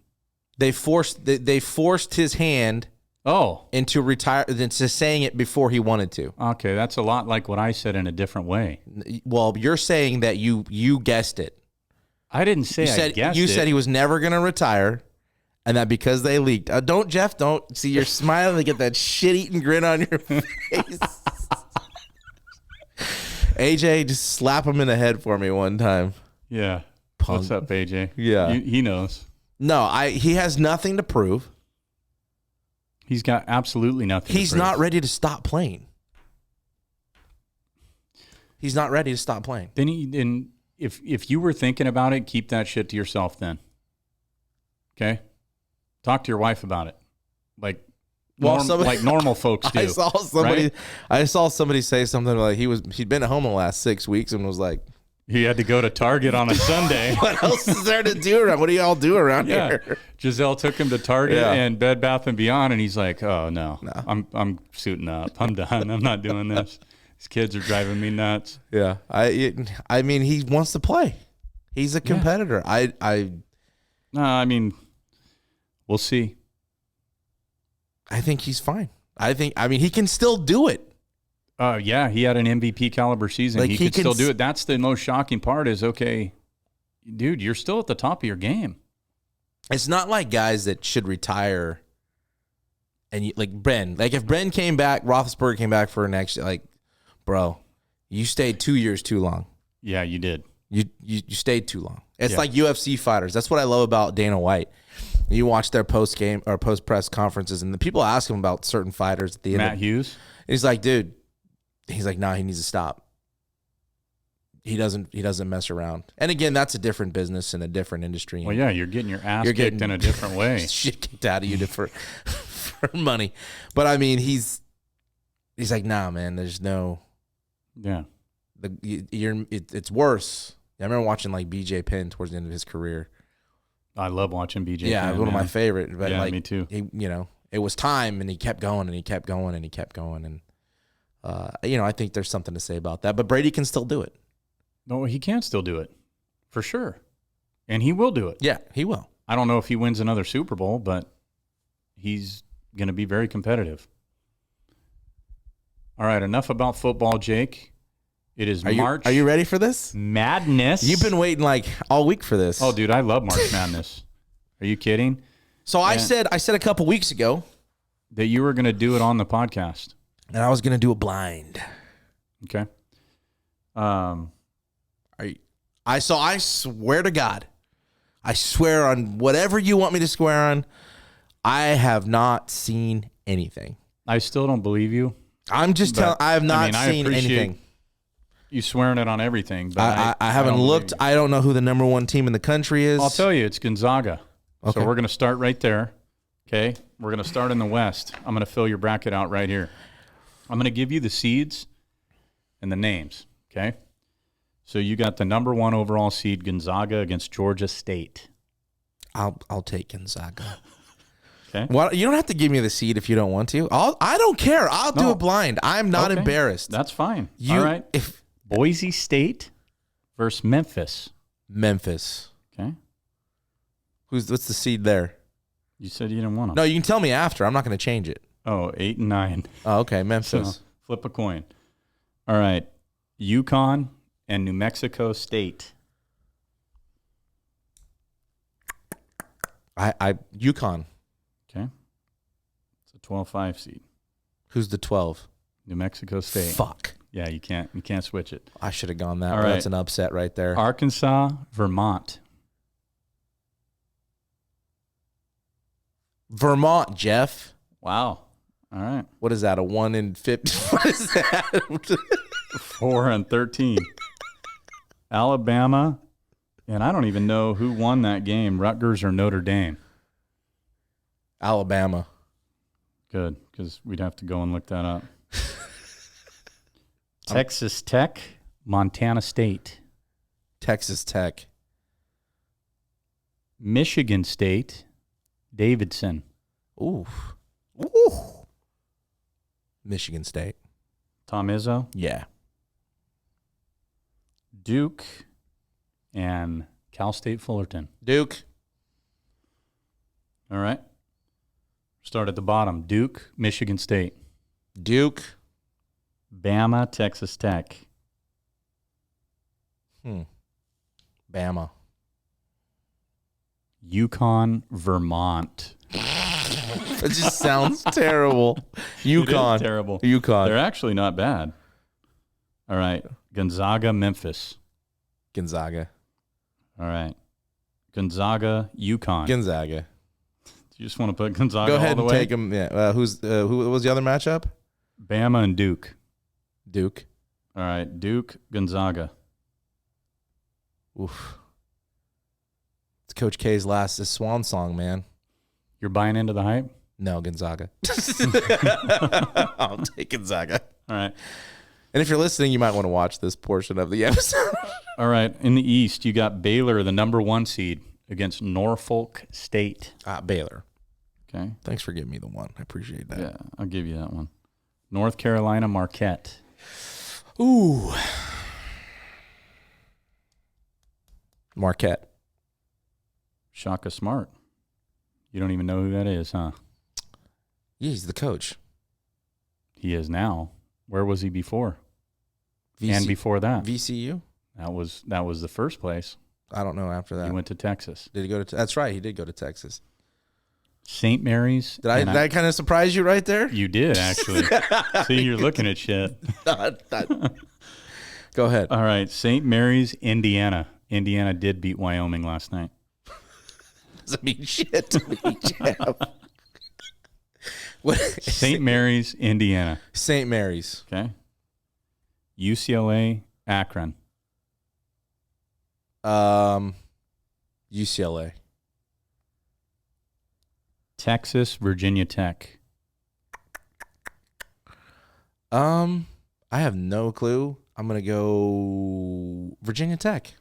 They forced his hand into saying it before he wanted to. Okay, that's a lot like what I said in a different way. Well, you're saying that you guessed it. I didn't say I guessed it. You said he was never going to retire, and that because they leaked. Don't see you're smiling to get that shit-eating grin on your face. AJ, just slap him in the head for me one time. Yeah. Punk. What's up, AJ? Yeah. He knows. No, he has nothing to prove. He's got absolutely nothing He's to prove. not ready to stop playing. He's not ready to stop playing. Then if you were thinking about it, keep that shit to yourself then. Okay? Talk to your wife about it. Like normal folks do. I saw somebody say something like he'd been at home in the last 6 weeks and was like, he had to go to Target on a Sunday. What else is there to do around? What do y'all do around here? Giselle took him to Target and Bed Bath & Beyond, and he's like, "Oh no. I'm suiting up. I'm done. I'm not doing this. These kids are driving me nuts." Yeah, I mean, he wants to play. He's a competitor. No, I mean, we'll see. I think he's fine. I mean, he can still do it. Yeah, he had an MVP caliber season. Like he could still do it. That's the most shocking part is, okay, dude, you're still at the top of your game. It's not like guys that should retire. And like Bren, like if Bren came back, Roethlisberger came back for next, like, bro, you stayed 2 years too long. Yeah, you did. You stayed too long. It's like UFC fighters. That's what I love about Dana White. You watch their post game or post press conferences, and the people ask him about certain fighters at the end. Matt Hughes. He's like, dude. He's like, nah, he needs to stop. He doesn't mess around. And again, that's a different business and a different industry. Well, yeah, you're getting your ass kicked in a different way. Shit kicked out of you for money. But I mean, he's like, nah, man. There's no. Yeah. It's worse. I remember watching like BJ Penn towards the end of his career. I love watching BJ. Yeah, Penn, one of my favorite. But yeah, me too. It was time, and he kept going, and he kept going, and he kept going, and. I think there's something to say about that, but Brady can still do it. No, he can still do it for sure. And he will do it. Yeah, he will. I don't know if he wins another Super Bowl, but he's going to be very competitive. All right, enough about football, Jake. It is March. Are you ready for this? Madness. You've been waiting like all week for this. Oh, dude, I love March Madness. Are you kidding? So I said a couple weeks ago that you were going to do it on the podcast. And I was going to do it blind. Okay. I swear to God, I swear on whatever you want me to swear on, I have not seen anything. I still don't believe you. I'm just telling. I have not seen anything. You swearing it on everything, but I haven't looked. I don't know who the number one team in the country is. I'll tell you, it's Gonzaga. Okay. So we're going to start right there. Okay, we're going to start in the West. I'm going to fill your bracket out right here. I'm going to give you the seeds and the names, okay? So you got the number 1 overall seed, Gonzaga, against Georgia State. I'll take Gonzaga. Okay. Well, you don't have to give me the seed if you don't want to. I don't care. I'll do it blind. I'm not embarrassed. That's fine. All right. Boise State versus Memphis. Memphis. Okay. What's the seed there? You said you didn't want them. No, you can tell me after. I'm not going to change it. Oh, 8 and 9. Oh, okay. Memphis. So, flip a coin. All right. UConn and New Mexico State. UConn. Okay. It's a 12-5 seed. Who's the 12? New Mexico State. Fuck. Yeah, you can't switch it. I should have gone that. All way. right. That's an upset right there. Arkansas, Vermont. Vermont, Jeff. Wow. All right. What is that? A 1 in 50? What is that? 4-13. Alabama, and I don't even know who won that game, Rutgers or Notre Dame. Alabama. Good, because we'd have to go and look that up. Texas Tech, Montana State. Texas Tech. Michigan State, Davidson. Ooh. Michigan State. Tom Izzo. Yeah. Duke and Cal State Fullerton. Duke. All right. Start at the bottom. Duke, Michigan State. Duke. Bama, Texas Tech. Bama. UConn, Vermont. That just sounds terrible. UConn. It is terrible. UConn. They're actually not bad. All right. Gonzaga, Memphis. Gonzaga. All right. Gonzaga, UConn. Gonzaga. You just want to put Gonzaga Go ahead all the and way? take them. Yeah. Who was the other matchup? Bama and Duke. Duke. All right. Duke, Gonzaga. Oof. It's Coach K's last swan song, man. You're buying into the hype? No, Gonzaga. I'll take Gonzaga. All right. And if you're listening, you might want to watch this portion of the episode. All right. In the East, you got Baylor, the number 1 seed, against Norfolk State. Baylor. Okay. Thanks for giving me the one. I appreciate that. Yeah, I'll give you that one. North Carolina, Marquette. Ooh. Marquette. Shaka Smart. You don't even know who that is, huh? Yeah, he's the coach. He is now. Where was he before? And before that? VCU? That was the first place. I don't know after that. He went to Texas. Did he go to That's right, he did go to Texas. St. Mary's. Did I kind of surprise you right there? You did, actually. See, you're looking at shit. Go ahead. All right. St. Mary's, Indiana. Indiana did beat Wyoming last night. Doesn't mean shit to me, Jeff. St. Mary's, Indiana. St. Mary's. Okay. UCLA, Akron. UCLA. Texas, Virginia Tech. I have no clue. I'm gonna go Virginia Tech.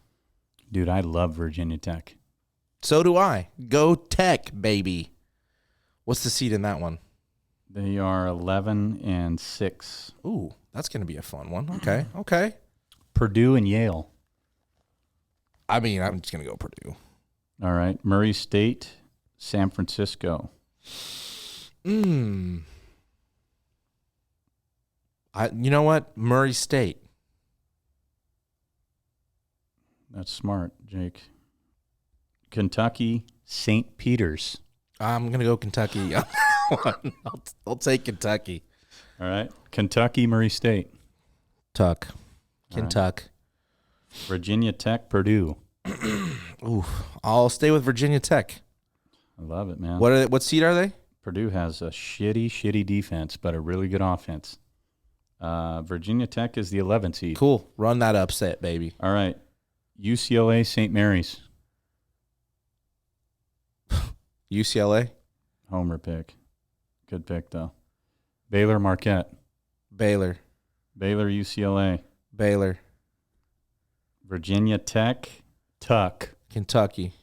Dude, I love Virginia Tech. So do I. Go Tech, baby. What's the seed in that one? They are 11-6. Ooh, that's gonna be a fun one. Okay, okay. Purdue and Yale. I mean, I'm just gonna go Purdue. All right. Murray State, San Francisco. You know what? Murray State. That's smart, Jake. Kentucky, St. Peter's. I'm gonna go Kentucky. I'll take Kentucky. All right. Kentucky, Murray State. Tuck. Kentucky. Virginia Tech, Purdue. Ooh, I'll stay with Virginia Tech. I love it, man. What seed are they? Purdue has a shitty defense, but a really good offense. Virginia Tech is the 11th seed. Cool. Run that upset, baby. All right. UCLA, St. Mary's. UCLA. Homer pick. Good pick, though. Baylor, Marquette. Baylor. Baylor, UCLA. Baylor. Virginia Tech, Tuck. Kentucky.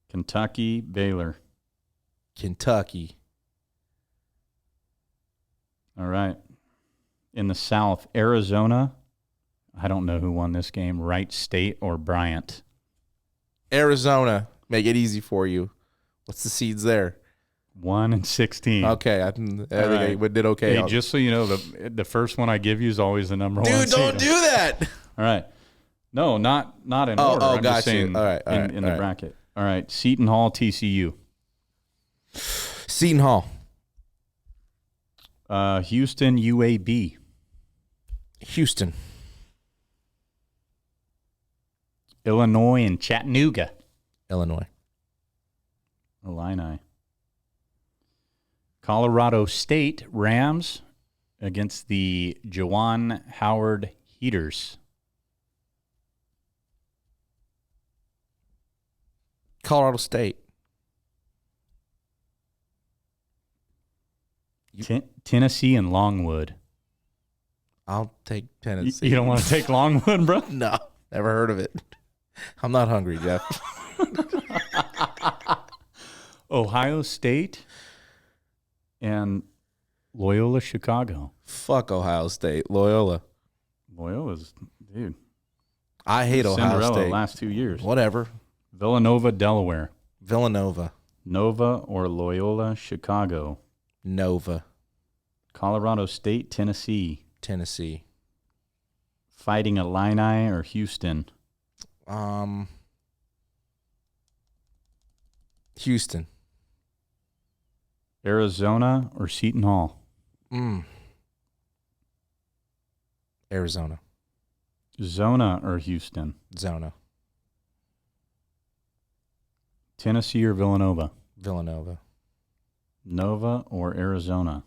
Kentucky, Baylor. Kentucky. All right. In the South, Arizona. I don't know who won this game. Wright State or Bryant? Arizona. Make it easy for you. What's the seeds there? 1-16. Okay, I think I did okay. Hey, just so you know, the first one I give you is always the number one. Dude, don't do that. All right. No, not in order. I'm got just saying you. All right, in the bracket. All right. Seton Hall, TCU. Seton Hall. Houston, UAB. Houston. Illinois and Chattanooga. Illinois. Illini. Colorado State Rams against the Juwan Howard Heaters. Colorado State. Tennessee and Longwood. I'll take Tennessee. You don't want to take Longwood, bro? No, never heard of it. I'm not hungry, Jeff. Ohio State and Loyola Chicago. Fuck Ohio State. Loyola. Loyola's, dude. I hate Ohio Cinderella State. last 2 years. Whatever. Villanova, Delaware. Villanova. Nova or Loyola Chicago. Nova. Colorado State, Tennessee. Tennessee. Fighting Illini or Houston. Houston. Arizona or Seton Hall. Arizona. Zona or Houston. Zona. Tennessee or Villanova. Villanova. Nova or Arizona.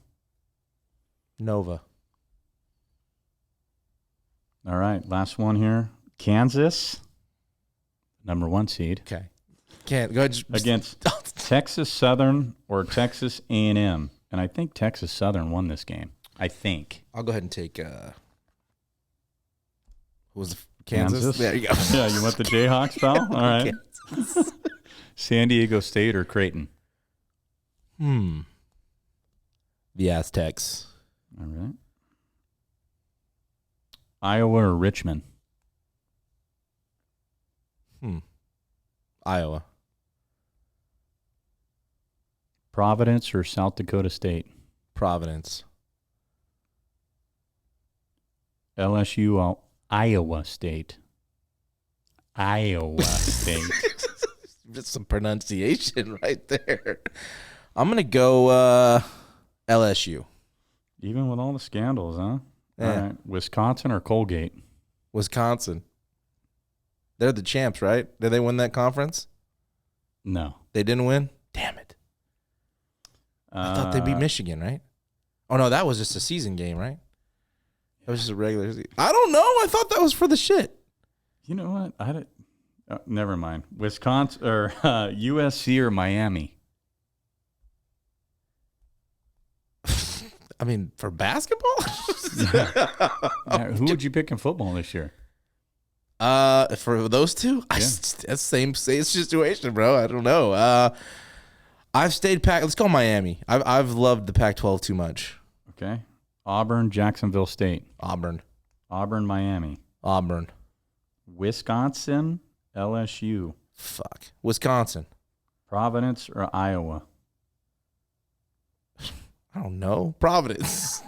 Nova. All right, last one here. Kansas, number 1 seed. Okay. Can't go ahead. Against Texas Southern or Texas A&M. And I think Texas Southern won this game. I think. I'll go ahead and take who was Kansas? There you go. Yeah, you want the Jayhawks, pal? All right. San Diego State or Creighton? The Aztecs. All right. Iowa or Richmond? Iowa. Providence or South Dakota State? Providence. LSU or Iowa State? Iowa State. Just some pronunciation right there. I'm going to go LSU. Even with all the scandals, huh? Yeah. All right. Wisconsin or Colgate? Wisconsin. They're the champs, right? Did they win that conference? No. They didn't win? Damn it. I thought they beat Michigan, right? Oh, no, that was just a season game, right? That was just a regular season. I don't know. I thought that was for the shit. You know what? Never mind. Wisconsin or USC or Miami? I mean, for basketball? Yeah, who would you pick in football this year? For those two? Yeah. That's same situation, bro. I don't know. I've stayed Pac. Let's go Miami. I've loved the Pac-12 too much. Okay. Auburn, Jacksonville State. Auburn, Miami. Auburn. Wisconsin, LSU. Fuck. Wisconsin. Providence or Iowa? I don't know. Providence.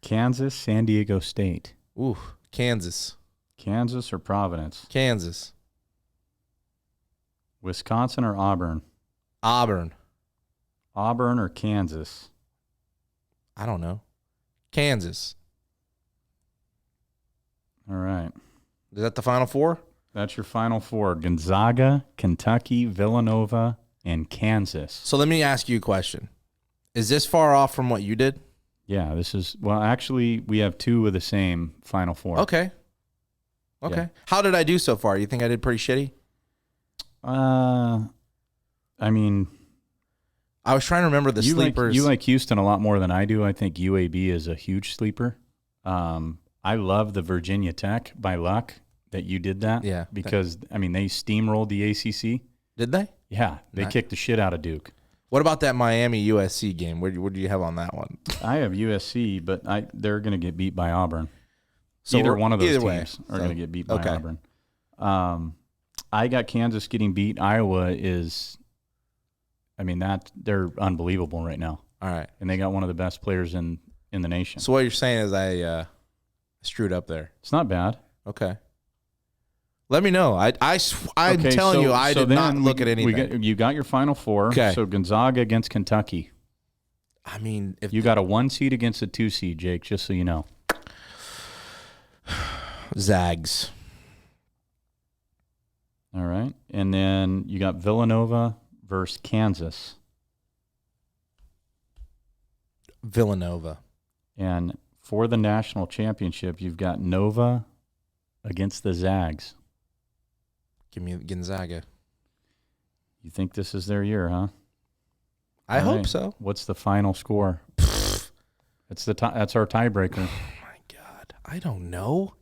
Kansas, San Diego State. Ooh, Kansas. Kansas or Providence? Kansas. Wisconsin or Auburn? Auburn. Auburn or Kansas? I don't know. Kansas. All right. Is that the final four? That's your final four. Gonzaga, Kentucky, Villanova, and Kansas. So let me ask you a question. Is this far off from what you did? Yeah, this is, well, actually, we have two of the same final four. Okay. Yeah. How did I do so far? You think I did pretty shitty? I mean, I was trying to remember the sleepers. You like Houston a lot more than I do. I think UAB is a huge sleeper. I love the Virginia Tech by luck that you did that. Yeah. Because, I mean, they steamrolled the ACC. Did they? Yeah, they kicked the shit out of Duke. What about that Miami USC game? What do you have on that one? I have USC, but they're going to get beat by Auburn. So either one of those teams way. are going to get beat by Auburn. I got Kansas getting beat. Iowa is, I mean, they're unbelievable right now. All right. And they got one of the best players in the nation. So what you're saying is I screwed up there. It's not bad. Okay. Let me know. I'm telling you, I did not look at anything. You got your final four. Okay. So Gonzaga against Kentucky. I mean, if You got a 1 seed against a 2 seed, Jake, just so you know. Zags. All right. And then you got Villanova versus Kansas. Villanova. And for the national championship, you've got Nova against the Zags. Give me Gonzaga. You think this is their year, huh? I hope so. What's the final score? That's our tiebreaker. Oh my God, I don't know.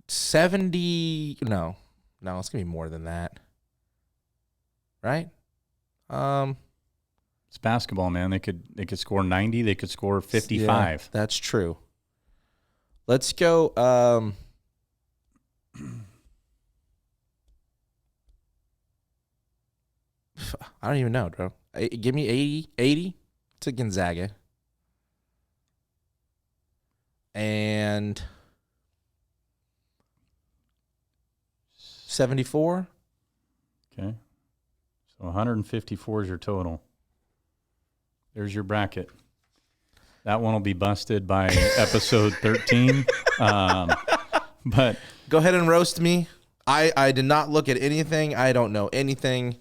70? No, it's gonna be more than that, right? It's basketball, man. They could score 90. They could score 55. Yeah, that's true. Let's go. I don't even know, bro. Give me 80 to Gonzaga. And 74. Okay. So 154 is your total. There's your bracket. That one will be busted by episode 13. But go ahead and roast me. I did not look at anything. I don't know anything.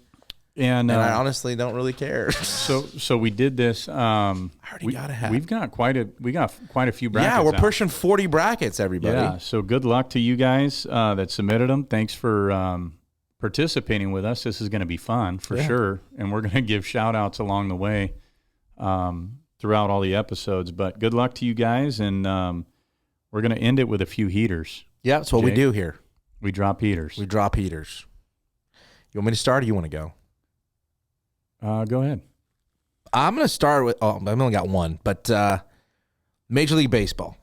And I honestly don't really care. So we did this. We've got quite a few brackets. Yeah, we're pushing 40 brackets, everybody. Yeah. So good luck to you guys that submitted them. Thanks for participating with us. This is going to be fun for sure, and we're going to give shout outs along the way throughout all the episodes. But good luck to you guys, and we're going to end it with a few heaters. Yeah, that's what we do here. We drop heaters. You want me to start, or you want to go? Go ahead. I'm going to start with, I've only got one, but Major League Baseball.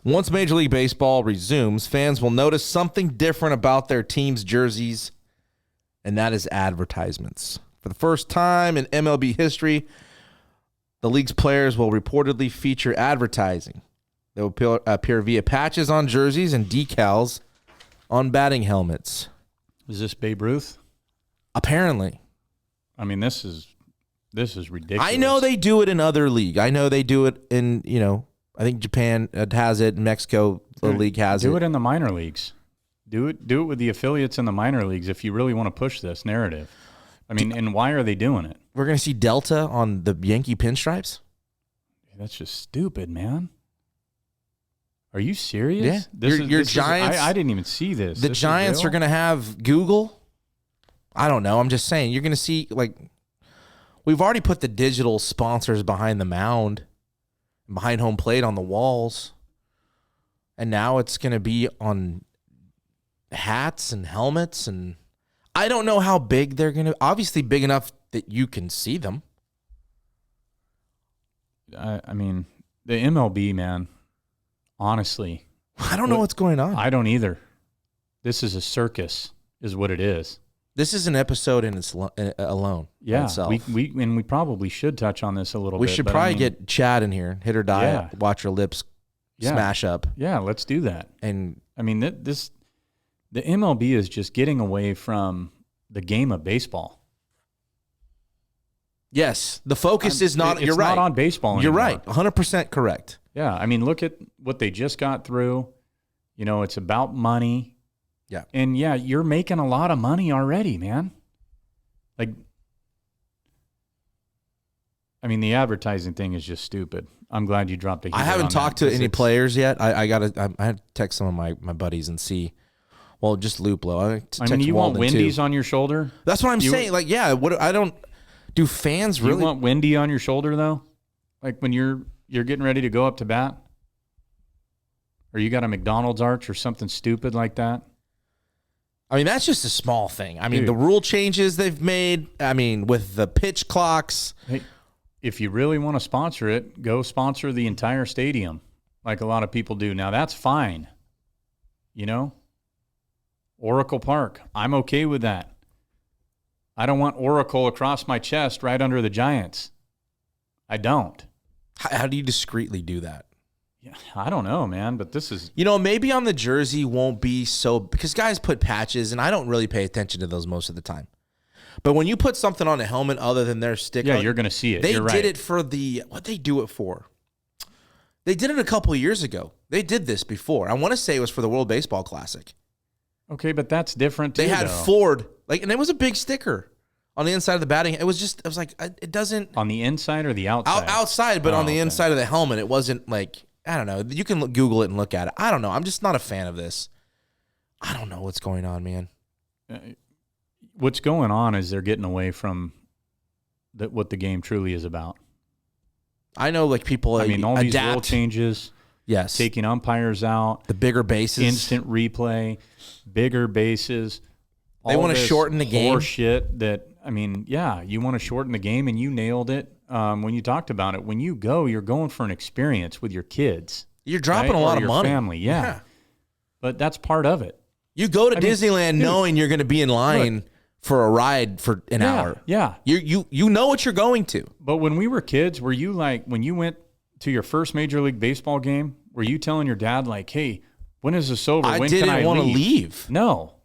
Once Major League Baseball resumes, fans will notice something different about their team's jerseys, and that is advertisements. For the first time in MLB history, the league's players will reportedly feature advertising. They will appear via patches on jerseys and decals on batting helmets. Is this Babe Ruth? Apparently. I mean, this is ridiculous. I know they do it in other league. I know they do it in, I think Japan has it. Mexico, the league has it. Do it in the minor leagues. Do it with the affiliates in the minor leagues if you really want to push this narrative. I mean, and why are they doing it? We're going to see Delta on the Yankee pinstripes? That's just stupid, man. Are you serious? Yeah. Your Giants. I didn't even see this. The Giants are going to have Google. I don't know. I'm just saying. You're going to see, we've already put the digital sponsors behind the mound, behind home plate on the walls. And now it's going to be on hats and helmets. And I don't know how big they're going to, obviously big enough that you can see them. I mean, the MLB, man, honestly. I don't know what's going on. I don't either. This is a circus is what it is. This is an episode in its alone. Yeah, itself. we probably should touch on this a little bit. We should probably get Chad in here, hit her diet, watch her lips smash up. Yeah, let's do that. And I mean, the MLB is just getting away from the game of baseball. Yes, the focus is not. You're right. It's not on baseball anymore. You're right. 100% correct. Yeah, I mean, look at what they just got through. It's about money. Yeah. And yeah, you're making a lot of money already, man. The advertising thing is just stupid. I'm glad you dropped a heater. I haven't talked to any players yet. I had to text some of my buddies and see. Well, just Luplo. You want Wendy's too on your shoulder? That's what I'm saying. Do fans really? You want Wendy on your shoulder though? Like when you're getting ready to go up to bat? Or you got a McDonald's arch or something stupid like that? I mean, that's just a small thing. I mean, Dude. The rule changes they've made, with the pitch clocks. Hey, if you really want to sponsor it, go sponsor the entire stadium like a lot of people do. Now, that's fine. Oracle Park, I'm okay with that. I don't want Oracle across my chest right under the Giants. I don't. How do you discreetly do that? Yeah, I don't know, man, but this is... maybe on the jersey won't be so... Because guys put patches, and I don't really pay attention to those most of the time. But when you put something on a helmet other than their sticker... Yeah, you're going to see it. They You're did right. it for the... What'd they do it for? They did it a couple of years ago. They did this before. I want to say it was for the World Baseball Classic. Okay, but that's different too, They had though. Ford, and it was a big sticker. On the inside of the batting, it was like, it doesn't. On the inside or the outside? Outside, but on the inside of the helmet, it wasn't like, I don't know. You can Google it and look at it. I don't know. I'm just not a fan of this. I don't know what's going on, man. What's going on is they're getting away from what the game truly is about. I know, like, people all these adapt. rule changes. Yes. Taking umpires out. The bigger bases. Instant replay. Bigger bases. They want to shorten the game. Horse shit that, you want to shorten the game, and you nailed it when you talked about it. When you go, you're going for an experience with your kids. You're dropping a lot of money. Family, yeah. But that's part of it. You go to Disneyland knowing you're going to be in line for a ride for an hour. Yeah. You know what you're going to. But when we were kids, were you like, when you went to your first Major League Baseball game, were you telling your dad, like, hey, when is this over? When can I leave? I didn't want to leave. No.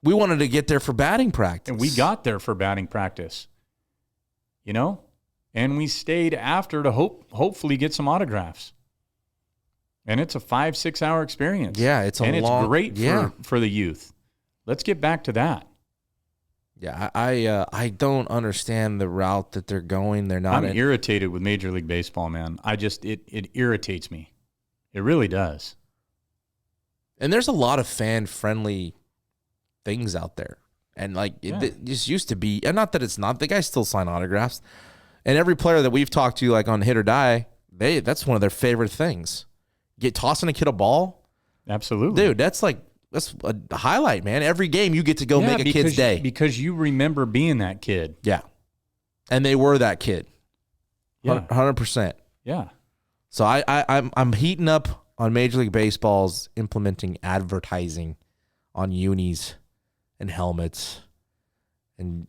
We wanted to get there for batting practice. And we got there for batting practice. And we stayed after to hopefully get some autographs. And it's a 5-6 hour experience. Yeah, it's great for the youth. Let's get back to that. Yeah, I don't understand the route that they're going. They're not. I'm irritated with Major League Baseball, man. It irritates me. It really does. And there's a lot of fan-friendly things out there. And, like, it just used to be, and not that it's not, the guys still sign autographs. And every player that we've talked to, like, on Hit or Die, that's one of their favorite things. Tossing a kid a ball. Absolutely. Dude, that's a highlight, man. Every game you get to go make a kid's day. Because you remember being that kid. Yeah. And they were that kid. Yeah. 100%. Yeah. So I'm heating up on Major League Baseball's implementing advertising on unis and helmets, and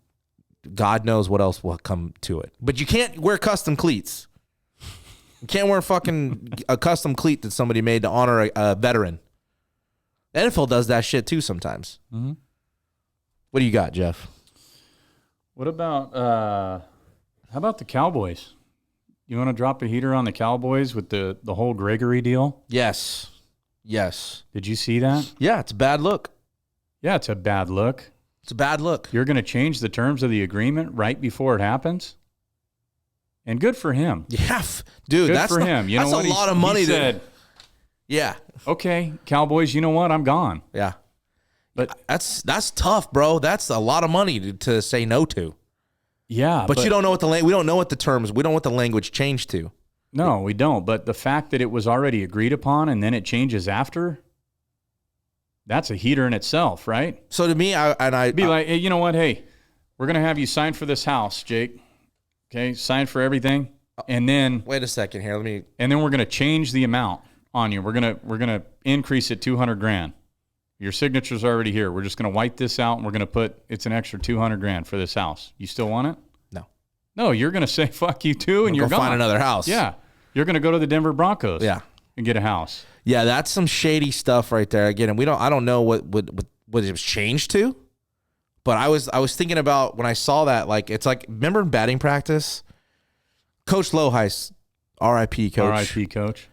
God knows what else will come to it. But you can't wear custom cleats. You can't wear a custom cleat that somebody made to honor a veteran. The NFL does that shit too sometimes. Mm-hmm. What do you got, Jeff? What about how about the Cowboys? You want to drop a heater on the Cowboys with the whole Gregory deal? Yes. Did you see that? Yeah, it's a bad look. Yeah, it's a bad look. It's a bad look. You're going to change the terms of the agreement right before it happens? And good for him. Yeah, dude, that's for him. That's a lot of money. He said, yeah. Okay, Cowboys, you know what? I'm gone. Yeah. But that's tough, bro. That's a lot of money to say no to. Yeah. But you don't know we don't know what the terms, we don't know what the language changed to. No, we don't. But the fact that it was already agreed upon and then it changes after, that's a heater in itself, right? So to me, I'd be like, hey, you know what? Hey, we're going to have you sign for this house, Jake. Okay, sign for everything. And then wait a second here. And then we're going to change the amount on you. We're gonna increase it $200,000. Your signature's already here. We're just gonna wipe this out and we're gonna put it's an extra $200,000 for this house. You still want it? No, you're gonna say fuck you too, and you're gonna find another house. Yeah, you're gonna go to the Denver Broncos. Yeah, and get a house. Yeah, that's some shady stuff right there. Again, and I don't know what it was changed to, but I was thinking about when I saw that, like, it's like, remember in batting practice, Coach Loheis, R.I.P. Coach. R.I.P. Coach.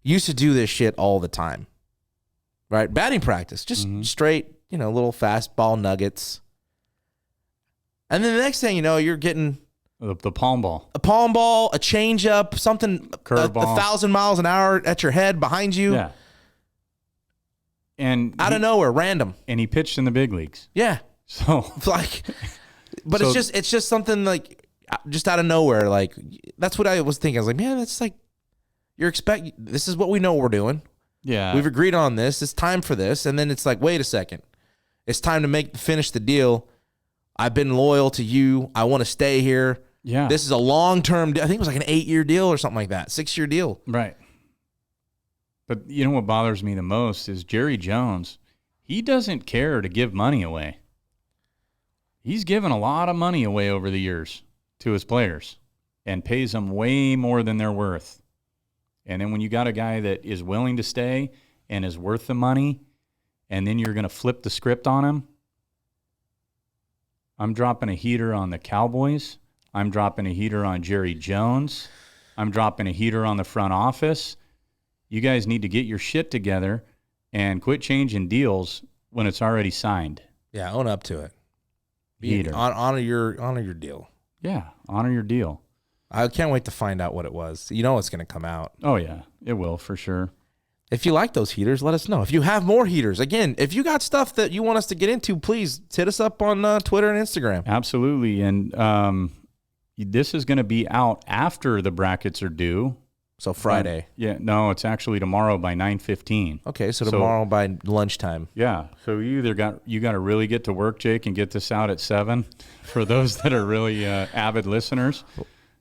Used to do this shit all the time, right? Batting practice, just straight, little fastball nuggets. And then the next thing you know, you're getting the palm ball. A palm ball, a changeup, something, curveball, 1,000 miles an hour at your head, behind you. Yeah. And out of nowhere, random. And he pitched in the big leagues. Yeah. So like, but it's just something like just out of nowhere. Like, that's what I was thinking. I was like, man, that's like, this is what we know we're doing. Yeah. We've agreed on this. It's time for this. And then it's like, wait a second. It's time to finish the deal. I've been loyal to you. I want to stay here. Yeah. This is a long-term deal. I think it was like an 8-year deal or something like that. 6-year deal. Right. But you know what bothers me the most is Jerry Jones. He doesn't care to give money away. He's given a lot of money away over the years to his players and pays them way more than they're worth. And then when you got a guy that is willing to stay and is worth the money, and then you're going to flip the script on him, I'm dropping a heater on the Cowboys. I'm dropping a heater on Jerry Jones. I'm dropping a heater on the front office. You guys need to get your shit together and quit changing deals when it's already signed. Yeah, own up to it. heater. Honor your deal. Yeah, honor your deal. I can't wait to find out what it was. You know it's going to come out. Oh, yeah, it will for sure. If you like those heaters, let us know. If you have more heaters, again, if you got stuff that you want us to get into, please hit us up on Twitter and Instagram. Absolutely. And this is going to be out after the brackets are due. So Friday. No, it's actually tomorrow by 9:15. Okay, so tomorrow by lunchtime. Yeah. So you got to really get to work, Jake, and get this out at 7 for those that are really avid listeners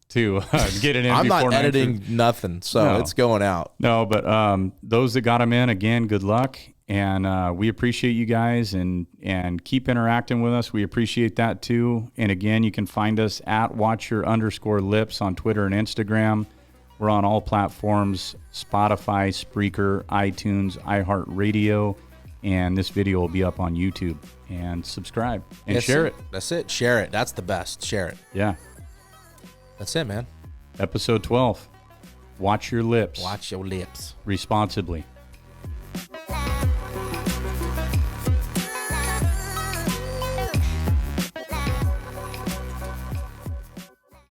to get it in. I'm before not editing nothing, so it's going out. No, but those that got them in, again, good luck. And we appreciate you guys and keep interacting with us. We appreciate that too. And again, you can find us at @watcher_lips on Twitter and Instagram. We're on all platforms, Spotify, Spreaker, iTunes, iHeartRadio, and this video will be up on YouTube. And subscribe and share it. That's it. Share it. That's the best. Share it. Yeah. That's it, man. Episode 12. Watch your lips. Watch your lips. Responsibly.